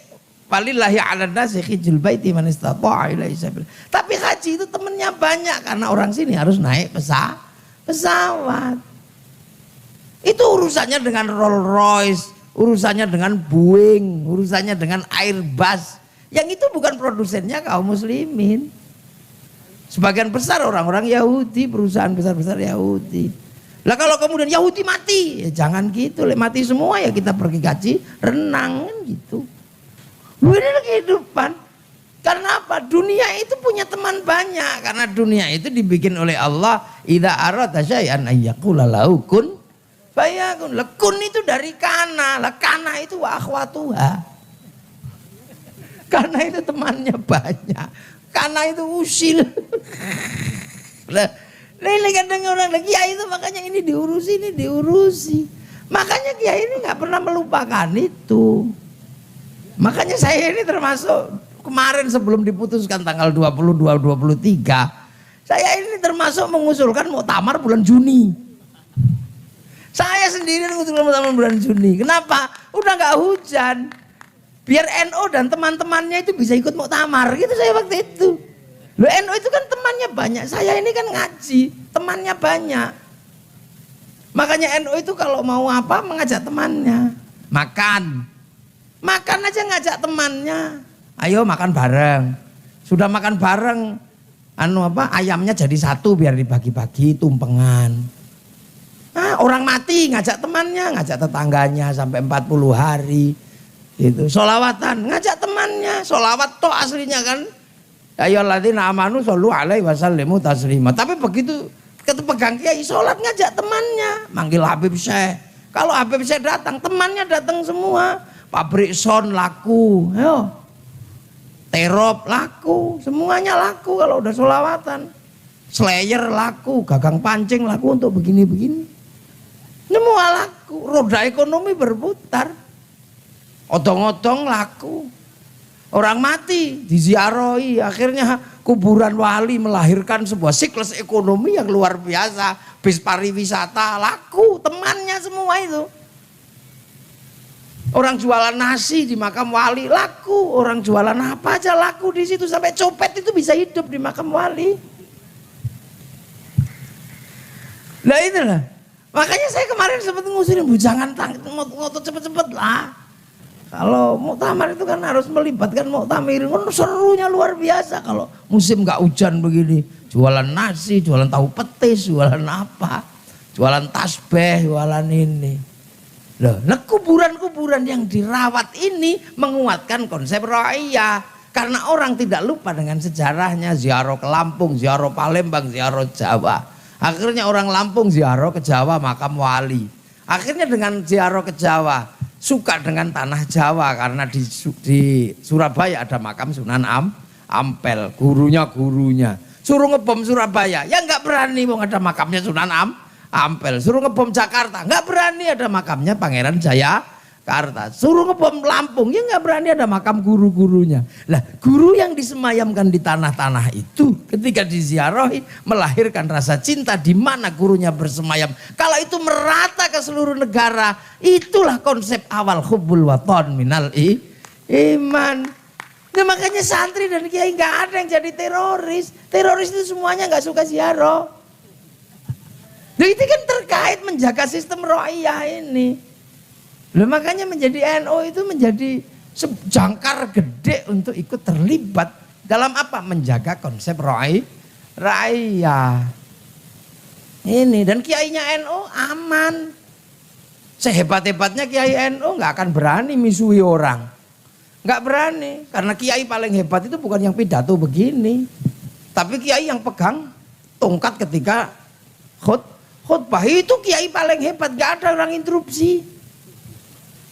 walillahi 'alan nasi hijjul baiti man istata'a ilaihi sabila. Tapi haji itu temennya banyak karena orang sini harus naik pesawat. Itu urusannya dengan Rolls Royce, urusannya dengan Boeing, urusannya dengan Airbus. Yang itu bukan produsennya kaum muslimin. Sebagian besar orang-orang Yahudi, perusahaan besar-besar Yahudi. Lah kalau kemudian Yahudi mati, ya jangan gitu. Mati semua ya kita pergi kaji renang kan gitu. Ini kehidupan. Karena apa? Dunia itu punya teman banyak. Karena dunia itu dibikin oleh Allah. Idza arada syai'an ayyaqula lahu kun fayakun. Lekun itu dari kana. Lah kana itu wa akhwatuha. Karena itu temannya banyak. Karena itu usil. Ini kadang orang lagi kiai itu makanya ini diurusi. Makanya kiai ini nggak pernah melupakan itu. Makanya saya ini termasuk kemarin sebelum diputuskan tanggal 22-23, saya ini termasuk mengusulkan muktamar bulan Juni. Saya sendiri mengusulkan muktamar bulan Juni. Kenapa? Udah nggak hujan. Biar NU dan teman-temannya itu bisa ikut muktamar gitu saya waktu itu. Loh NU itu kan temannya banyak. Saya ini kan ngaji, temannya banyak. Makanya NU itu kalau mau apa mengajak temannya. Makan aja ngajak temannya. Ayo makan bareng. Sudah makan bareng, ayamnya jadi satu biar dibagi-bagi tumpengan. Orang mati ngajak temannya, ngajak tetangganya sampai 40 hari. Itu sholawatan, ngajak temannya, sholawat toh aslinya kan. Ayyuhalladzina amanu shollu alaihi wasallimu taslima. Tapi begitu pegang kiai sholat ngajak temannya, manggil Habib Syekh. Kalau Habib Syekh datang, temannya datang semua. Pabrik son laku, ayo. Terop laku, semuanya laku kalau udah sholawatan. Slayer laku, gagang pancing laku untuk begini-begini. Semua laku, roda ekonomi berputar. Odong-odong laku. Orang mati diziarahi, akhirnya kuburan wali melahirkan sebuah siklus ekonomi yang luar biasa. Bis pariwisata laku, temannya semua itu. Orang jualan nasi di makam wali laku, orang jualan apa aja laku di situ, sampai copet itu bisa hidup di makam wali. Nah itulah, makanya saya kemarin sempat ngusirin, Bu jangan ngotot cepet-cepet lah. Kalau muktamar itu kan harus melibatkan muktamirin, serunya luar biasa. Kalau musim nggak hujan begini, jualan nasi, jualan tahu petis, jualan apa, jualan tasbih, jualan ini. Nah kuburan-kuburan yang dirawat ini menguatkan konsep ra'iyah. Karena orang tidak lupa dengan sejarahnya, ziarah ke Lampung, ziarah Palembang, ziarah Jawa. Akhirnya orang Lampung ziarah ke Jawa makam wali. Akhirnya dengan ziarah ke Jawa, suka dengan tanah Jawa karena di Surabaya ada makam Sunan Ampel, gurunya. Suruh ngebom Surabaya, ya nggak berani, wong ada makamnya Sunan Ampel. Suruh ngebom Jakarta, nggak berani, ada makamnya Pangeran Jayakarta. Suruh ngebom Lampung, ya nggak berani, ada makam guru-gurunya. Lah guru yang disemayamkan di tanah-tanah itu ketika diziarahi melahirkan rasa cinta di mana gurunya bersemayam. Kalau itu merata ke seluruh negara, itulah konsep awal hubbul waton minal iman. Nah makanya santri dan kiai nggak ada yang jadi teroris. Teroris itu semuanya nggak suka ziarah. Nah itu kan terkait menjaga sistem ro'iyah ini. Nah, makanya menjadi NU itu menjadi jangkar gede untuk ikut terlibat dalam apa? Menjaga konsep ra'iyah. Ini dan kiainya NU aman. Sehebat-hebatnya kiai NU nggak akan berani misuhi orang. Nggak berani, karena kiai paling hebat itu bukan yang pidato begini. Tapi kiai yang pegang tongkat ketika khutbah itu kiai paling hebat, gak ada orang interupsi.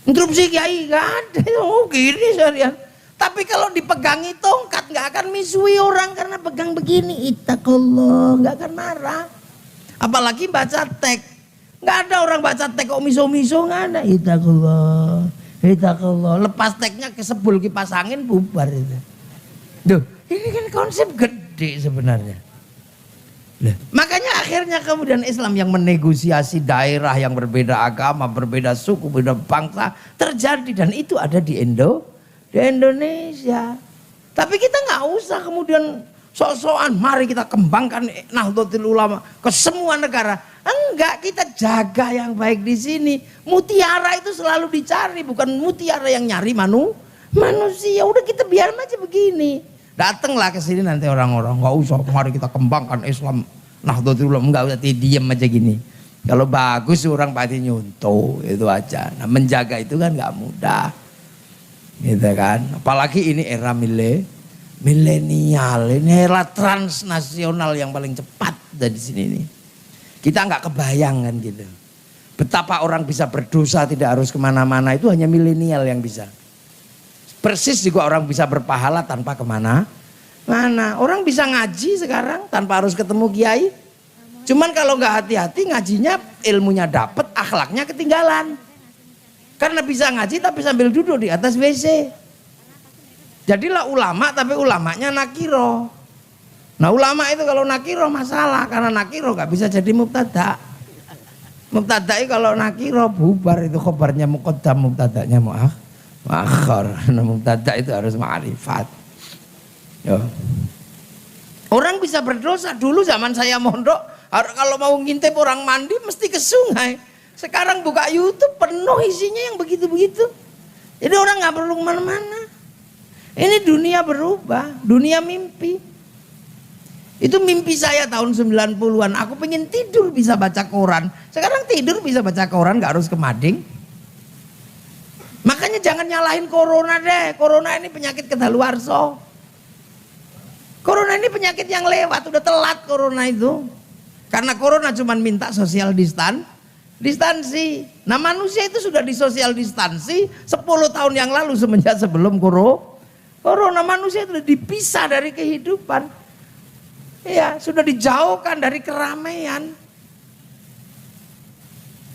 Interupsi kiai gak ada, oh gini serian. Tapi kalau dipegangi tongkat gak akan misui orang karena pegang begini, ittaqullah, gak akan marah. Apalagi baca teks, gak ada orang baca teks kok miso-miso, gak ada. Ittaqullah, lepas teksnya kesebul kipas angin bubar itu. Duh, ini kan konsep gede sebenarnya. Makanya akhirnya kemudian Islam yang menegosiasi daerah yang berbeda agama, berbeda suku, berbeda bangsa terjadi, dan itu ada di Indonesia. Tapi kita nggak usah kemudian sok-sokan mari kita kembangkan Nahdlatul Ulama ke semua negara. Enggak, kita jaga yang baik di sini. Mutiara itu selalu dicari, bukan mutiara yang nyari manusia. Udah kita biar aja begini. Datanglah ke sini nanti orang-orang, nggak usah mari kita kembangkan Islam Nahdlatul Ulama, enggak usah diam aja gini. Kalau bagus orang pasti nyuntuh, itu aja. Nah menjaga itu kan nggak mudah, gitu kan. Apalagi ini era milenial, ini era transnasional yang paling cepat dari sini nih. Kita nggak kebayang kan gitu. Betapa orang bisa berdosa tidak harus kemana-mana, itu hanya milenial yang bisa. Persis juga orang bisa berpahala tanpa kemana-mana. Orang bisa ngaji sekarang tanpa harus ketemu kiai. Cuman kalau nggak hati-hati ngajinya ilmunya dapet, akhlaknya ketinggalan. Karena bisa ngaji tapi sambil duduk di atas WC. Jadilah ulama tapi ulamanya nakiro. Nah ulama itu kalau nakiro masalah, karena nakiro nggak bisa jadi mubtada. Mubtada'i kalau nakiro bubar, itu khobarnya muqaddam, mubtada'nya muakhar. Nah mubtada itu harus ma'rifat. Orang bisa berdosa. Dulu zaman saya mondok, kalau mau ngintip orang mandi mesti ke sungai. Sekarang buka YouTube penuh isinya yang begitu-begitu. Jadi orang nggak perlu kemana-mana. Ini dunia berubah, dunia mimpi. Itu mimpi saya tahun 90-an. Aku pengen tidur bisa baca koran. Sekarang tidur bisa baca koran, nggak harus ke mading. Makanya jangan nyalahin corona deh. Corona ini penyakit kedaluarsa. Corona ini penyakit yang lewat, udah telat corona itu. Karena corona cuma minta social distansi. Nah manusia itu sudah di social distansi 10 tahun yang lalu, semenjak sebelum corona. Manusia itu sudah dipisah dari kehidupan. Ya, sudah dijauhkan dari keramaian.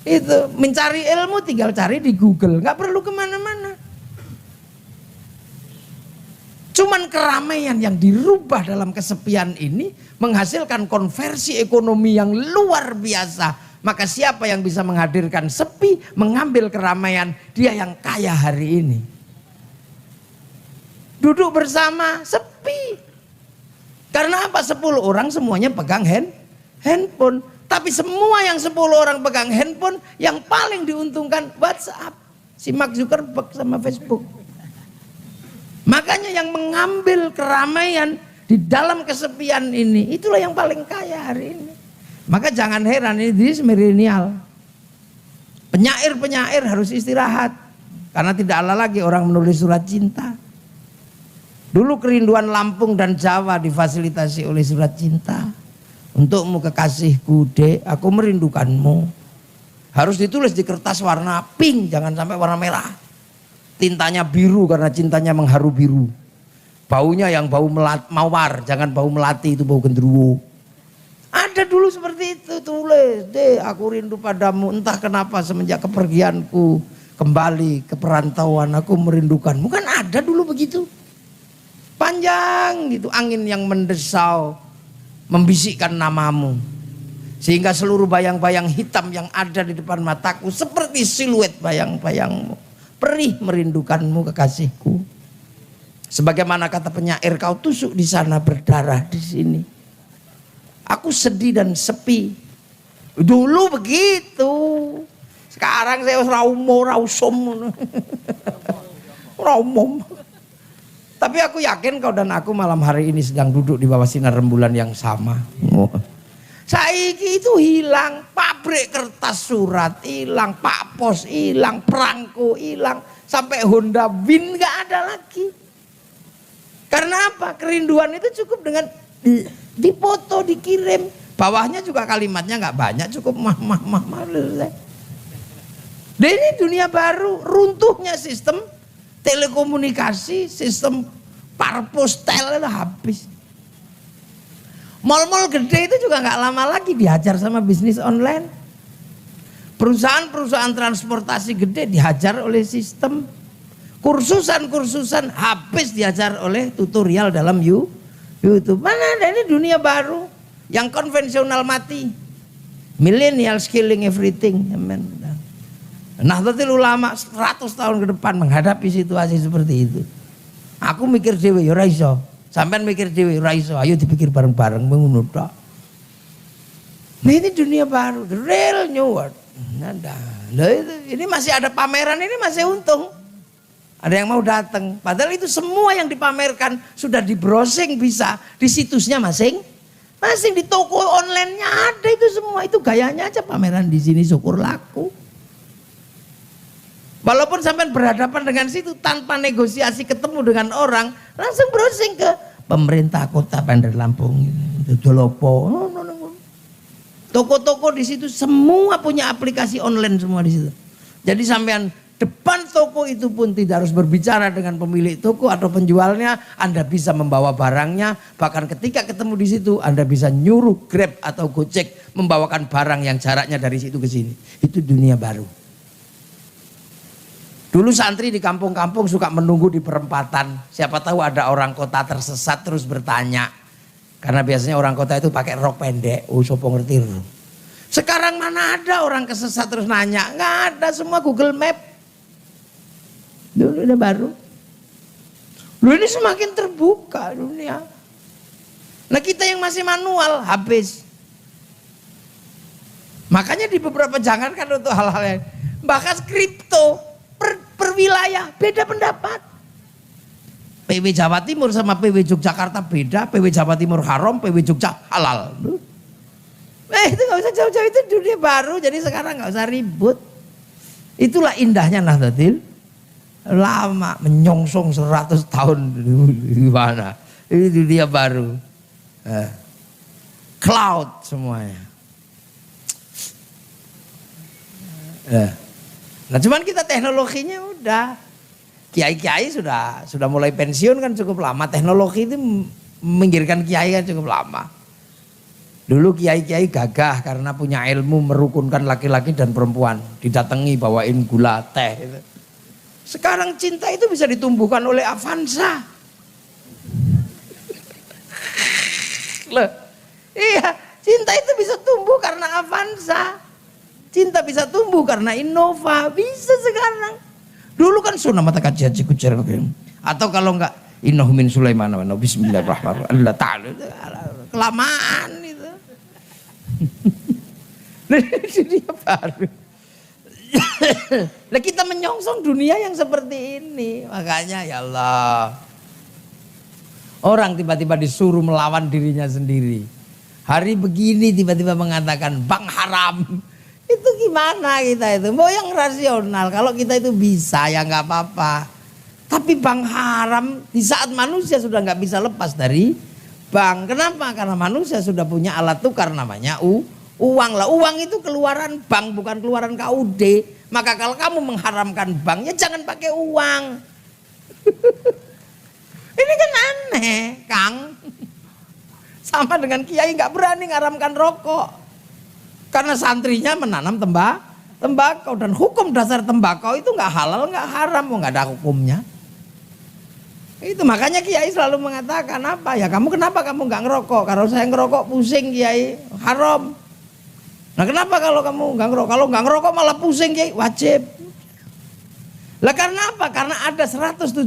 Itu mencari ilmu tinggal cari di Google, nggak perlu kemana-mana. Cuman keramaian yang dirubah dalam kesepian ini menghasilkan konversi ekonomi yang luar biasa. Maka siapa yang bisa menghadirkan sepi, mengambil keramaian, dia yang kaya hari ini. Duduk bersama, sepi. Karena apa? 10 orang semuanya pegang handphone. Tapi semua yang 10 orang pegang handphone, yang paling diuntungkan WhatsApp. Si Mark Zuckerberg sama Facebook. Makanya yang mengambil keramaian di dalam kesepian ini, itulah yang paling kaya hari ini. Maka jangan heran ini milenial. Penyair-penyair harus istirahat. Karena tidak ada lagi orang menulis surat cinta. Dulu kerinduan Lampung dan Jawa difasilitasi oleh surat cinta. Untukmu kekasihku, dek, aku merindukanmu. Harus ditulis di kertas warna pink, jangan sampai warna merah. Tintanya biru karena cintanya mengharu biru. Baunya yang bau mawar, jangan bau melati, itu bau genderuwo. Ada dulu seperti itu, tulis, deh aku rindu padamu, entah kenapa semenjak kepergianku kembali ke perantauan aku merindukanmu. Kan ada dulu begitu. Panjang gitu, angin yang mendesau membisikkan namamu. Sehingga seluruh bayang-bayang hitam yang ada di depan mataku seperti siluet bayang-bayangmu. Perih merindukanmu kekasihku. Sebagaimana kata penyair, kau tusuk di sana berdarah di sini. Aku sedih dan sepi. Dulu begitu. Sekarang saya rausum. Raumum. Tapi aku yakin kau dan aku malam hari ini sedang duduk di bawah sinar rembulan yang sama. Saiki itu hilang, pabrik kertas surat hilang, Pak Pos hilang, perangko hilang, sampai Honda Win gak ada lagi. Karena apa? Kerinduan itu cukup dengan dipoto, dikirim. Bawahnya juga kalimatnya gak banyak, cukup mah. Dan ini dunia baru, runtuhnya sistem telekomunikasi, sistem parpostel itu habis. Mal-mal gede itu juga nggak lama lagi dihajar sama bisnis online. Perusahaan-perusahaan transportasi gede dihajar oleh sistem. Kursusan-kursusan habis dihajar oleh tutorial dalam YouTube. Mana ada, ini dunia baru. Yang konvensional mati. Millennial killing everything. Nahdlatul Ulama 100 tahun ke depan menghadapi situasi seperti itu. Aku mikir dewe ya ora iso. Sampean mikir dewe ora iso, ayo dipikir bareng-bareng ngono tok. Nah ini dunia baru, the real new world. Ini masih ada pameran, ini masih untung. Ada yang mau datang, padahal itu semua yang dipamerkan sudah di browsing bisa di situsnya masing di toko online-nya ada itu semua. Itu gayanya aja pameran di sini syukur laku. Walaupun sampai berhadapan dengan situ tanpa negosiasi ketemu dengan orang, langsung browsing ke pemerintah kota Bandar Lampung, Jolopo, toko-toko di situ semua punya aplikasi online semua di situ. Jadi sampean depan toko itu pun tidak harus berbicara dengan pemilik toko atau penjualnya, Anda bisa membawa barangnya. Bahkan ketika ketemu di situ, Anda bisa nyuruh Grab atau Gojek membawakan barang yang jaraknya dari situ ke sini. Itu dunia baru. Dulu santri di kampung-kampung suka menunggu di perempatan. Siapa tahu ada orang kota tersesat terus bertanya. Karena biasanya orang kota itu pakai rok pendek. Sopo ngerti. Sekarang mana ada orang kesesat terus nanya. Nggak ada, semua Google Map. Dulu udah baru. Dulu ini semakin terbuka dunia. Nah kita yang masih manual habis. Makanya di beberapa jangankan untuk hal-hal yang. Bahkan kripto. Per wilayah beda pendapat. PW Jawa Timur sama PW Yogyakarta beda. PW Jawa Timur haram, PW Jogja halal. Itu gak usah jauh-jauh, itu dunia baru. Jadi sekarang gak usah ribut. Itulah indahnya Nahdlatul Ulama. Menyongsong 100 tahun gimana. Ini dunia baru. Cloud semuanya. Nah cuman kita teknologinya udah. Kiai-kiai sudah mulai pensiun kan cukup lama. Teknologi itu meminggirkan kiai kan cukup lama. Dulu kiai-kiai gagah karena punya ilmu merukunkan laki-laki dan perempuan. Didatangi bawain gula teh. Sekarang cinta itu bisa ditumbuhkan oleh Avanza. Loh, iya, cinta itu bisa tumbuh karena Avanza. Cinta bisa tumbuh karena Innova. Bisa sekarang. Dulu kan sunnah mata kaji haji kucer. Atau kalau enggak, innahu min Sulaiman wa bismillahirrahmanirrahim. Allah ta'ala. Kelamaan itu. Dunia baru. Nah, kita menyongsong dunia yang seperti ini. Makanya ya Allah. Orang tiba-tiba disuruh melawan dirinya sendiri. Hari begini tiba-tiba mengatakan bang haram. Itu gimana kita itu? Mau yang rasional. Kalau kita itu bisa ya nggak apa-apa. Tapi bang haram di saat manusia sudah nggak bisa lepas dari bank. Kenapa? Karena manusia sudah punya alat tukar namanya uang lah. Uang itu keluaran bank bukan keluaran KUD. Maka kalau kamu mengharamkan bank ya jangan pakai uang. Ini kan aneh, Kang. Sama dengan kiai nggak berani ngaramkan rokok. Karena santrinya menanam tembakau dan hukum dasar tembakau itu nggak halal nggak haram, nggak ada hukumnya. Itu makanya kiai selalu mengatakan apa ya kenapa kamu nggak ngerokok? Kalau saya ngerokok pusing kiai, haram. Nah kenapa kalau kamu nggak ngerokok? Kalau nggak ngerokok malah pusing kiai, wajib. Lah karena apa? Karena ada 175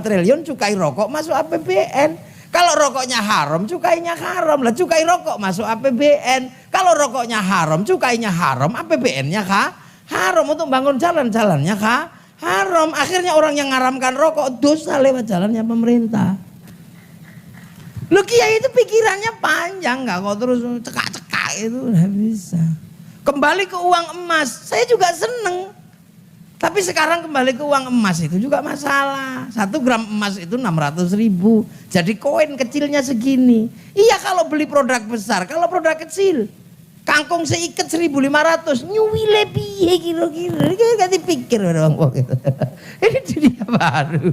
triliun cukai rokok masuk APBN. Kalau rokoknya haram, cukainya haram. Lah cukai rokok masuk APBN. Kalau rokoknya haram, cukainya haram, APBN-nya haram. Untuk bangun jalan-jalannya haram. Akhirnya orang yang ngaramkan rokok dosa lewat jalannya pemerintah. Lu kiai itu pikirannya panjang, nggak kok terus cekak-cekak itu nggak bisa. Kembali ke uang emas, saya juga seneng. Tapi sekarang kembali ke uang emas itu juga masalah. 1 gram emas itu 600.000. Jadi koin kecilnya segini. Iya kalau beli produk besar, kalau produk kecil. Kangkung seikat 1.500. Nyuwile piye kira-kira. Ini gak dipikir orang gitu. Ini dunia baru.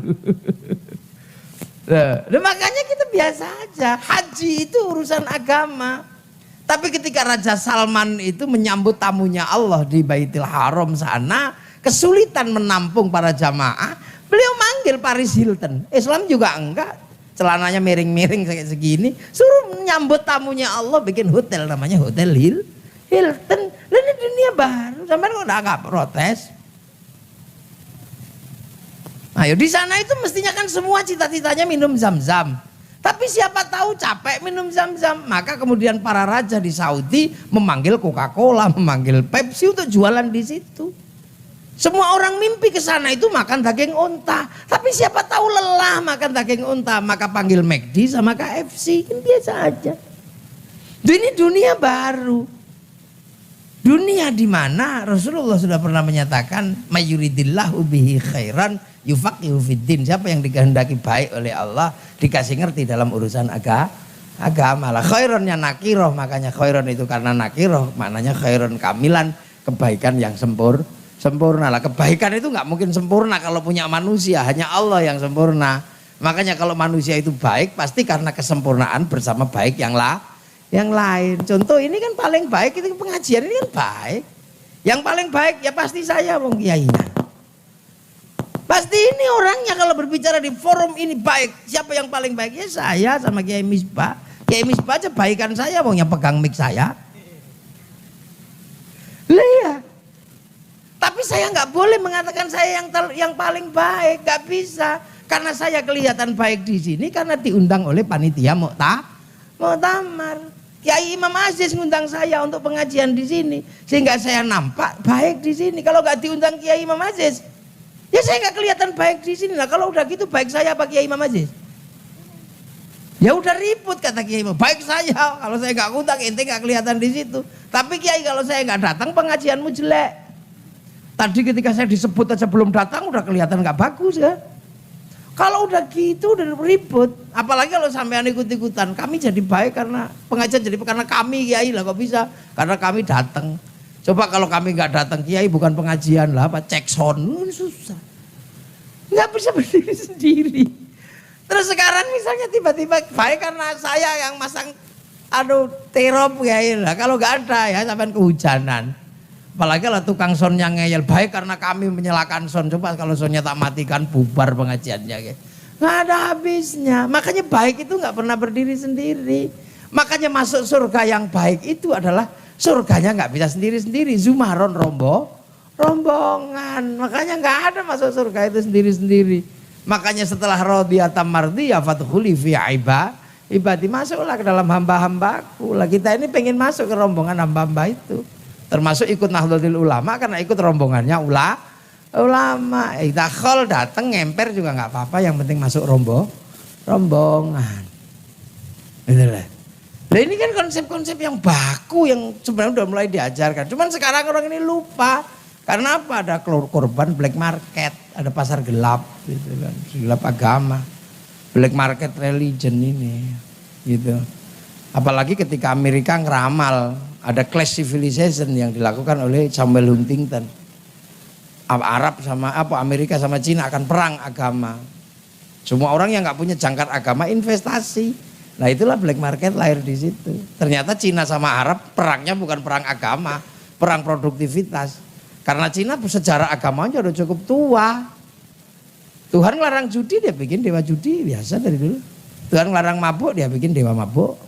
Nah, makanya kita biasa aja. Haji itu urusan agama. Tapi ketika Raja Salman itu menyambut tamunya Allah di Baitul Haram sana. Kesulitan menampung para jamaah, beliau manggil Paris Hilton. Islam juga enggak, celananya miring-miring kayak segini, suruh menyambut tamunya Allah bikin hotel namanya Hotel Hilton. Dan ini dunia baru, sampai kok enggak protes. Ayo di sana itu mestinya kan semua cita-citanya minum zam-zam. Tapi siapa tahu capek minum zam-zam, maka kemudian para raja di Saudi memanggil Coca-Cola, memanggil Pepsi untuk jualan di situ. Semua orang mimpi ke sana itu makan daging unta. Tapi siapa tahu lelah makan daging unta. Maka panggil McD sama KFC. Kan biasa aja. Ini dunia baru. Dunia di mana Rasulullah sudah pernah menyatakan. Mayuridillahu bihi khairan yufaqihu fiddin. Siapa yang dikehendaki baik oleh Allah. Dikasih ngerti dalam urusan agama lah. Khaironnya nakiroh. Makanya khairon itu karena nakiroh. Maknanya khairon kamilan. Kebaikan yang sempurna lah. Kebaikan itu nggak mungkin sempurna kalau punya manusia, hanya Allah yang sempurna. Makanya kalau manusia itu baik pasti karena kesempurnaan bersama baik yang lain. Contoh ini kan paling baik itu pengajian ini kan baik. Yang paling baik ya pasti saya wong kiainya. Pasti ini orangnya kalau berbicara di forum ini baik. Siapa yang paling baik? Ya saya sama Kiai Misbah. Kiai Misbah aja baikan saya wong yang pegang mic saya. Lah ya. Tapi saya nggak boleh mengatakan saya yang paling baik, nggak bisa. Karena saya kelihatan baik di sini karena diundang oleh panitia muktamar. Kiai Imam Aziz ngundang saya untuk pengajian di sini, sehingga saya nampak baik di sini. Kalau nggak diundang Kiai Imam Aziz, ya saya nggak kelihatan baik di sini. Nah kalau udah gitu baik saya apa Kiai Imam Aziz? Ya udah ribut kata Kiai Imam. Baik saya, kalau saya nggak ngundang ente nggak kelihatan di situ. Tapi Kiai kalau saya nggak datang pengajianmu jelek. Tadi ketika saya disebut aja belum datang udah kelihatan gak bagus ya. Kalau udah gitu udah ribut. Apalagi kalau sampean ikut-ikutan. Kami jadi baik karena pengajian jadi karena kami Kiai lah kok bisa. Karena kami datang. Coba kalau kami gak datang Kiai bukan pengajian lah apa cek sound susah. Gak bisa berdiri sendiri. Terus sekarang misalnya tiba-tiba baik karena saya yang masang terop Kiai lah. Kalau gak ada ya sampean kehujanan. Apalagi lah tukang sound yang ngeyel baik karena kami menyalakan sound. Coba kalau soundnya tak matikan bubar pengajiannya. Nggak ada habisnya. Makanya baik itu nggak pernah berdiri sendiri. Makanya masuk surga yang baik itu adalah surganya nggak bisa sendiri-sendiri. Zumaron rombongan. Makanya nggak ada masuk surga itu sendiri-sendiri. Makanya setelah radiyatan mardiyah fadkhuli fi ibadi, masuklah ke dalam hamba-hambaku. Lah kita ini pengen masuk ke rombongan hamba-hamba itu. Termasuk ikut Nahdlatul Ulama karena ikut rombongannya ulama. Dakhol datang ngemper juga nggak apa-apa, yang penting masuk rombongan. Itulah. Nah ini kan konsep-konsep yang baku yang sebenarnya udah mulai diajarkan. Cuman sekarang orang ini lupa. Karena apa? Ada korban black market, ada pasar gelap gitu kan, gelap agama. Black market religion ini gitu. Apalagi ketika Amerika ngeramal ada class civilization yang dilakukan oleh Samuel Huntington. Arab sama Amerika sama Cina akan perang agama. Semua orang yang nggak punya jangkar agama investasi. Nah itulah black market lahir di situ. Ternyata Cina sama Arab perangnya bukan perang agama, perang produktivitas. Karena Cina sejarah agamanya udah cukup tua. Tuhan ngelarang judi, dia bikin dewa judi biasa dari dulu. Tuhan ngelarang mabuk, dia bikin dewa mabuk.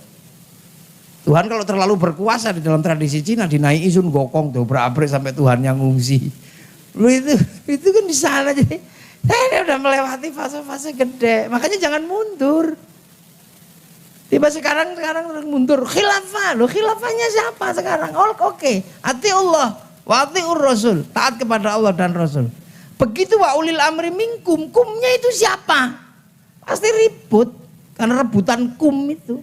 Tuhan kalau terlalu berkuasa di dalam tradisi Cina dinaiki Sun Gokong tuh berak-berik sampai Tuhan yang ngungsi. Lu itu kan di sana, jadi saya udah melewati fase-fase gede. Makanya jangan mundur. Tiba sekarang mundur khilafah. Loh khilafahnya siapa sekarang? Oke. Ati Allah wa atiur Rasul, taat kepada Allah dan Rasul. Begitu wa ulil amri minkum, kumnya itu siapa? Pasti ribut karena rebutan kum itu.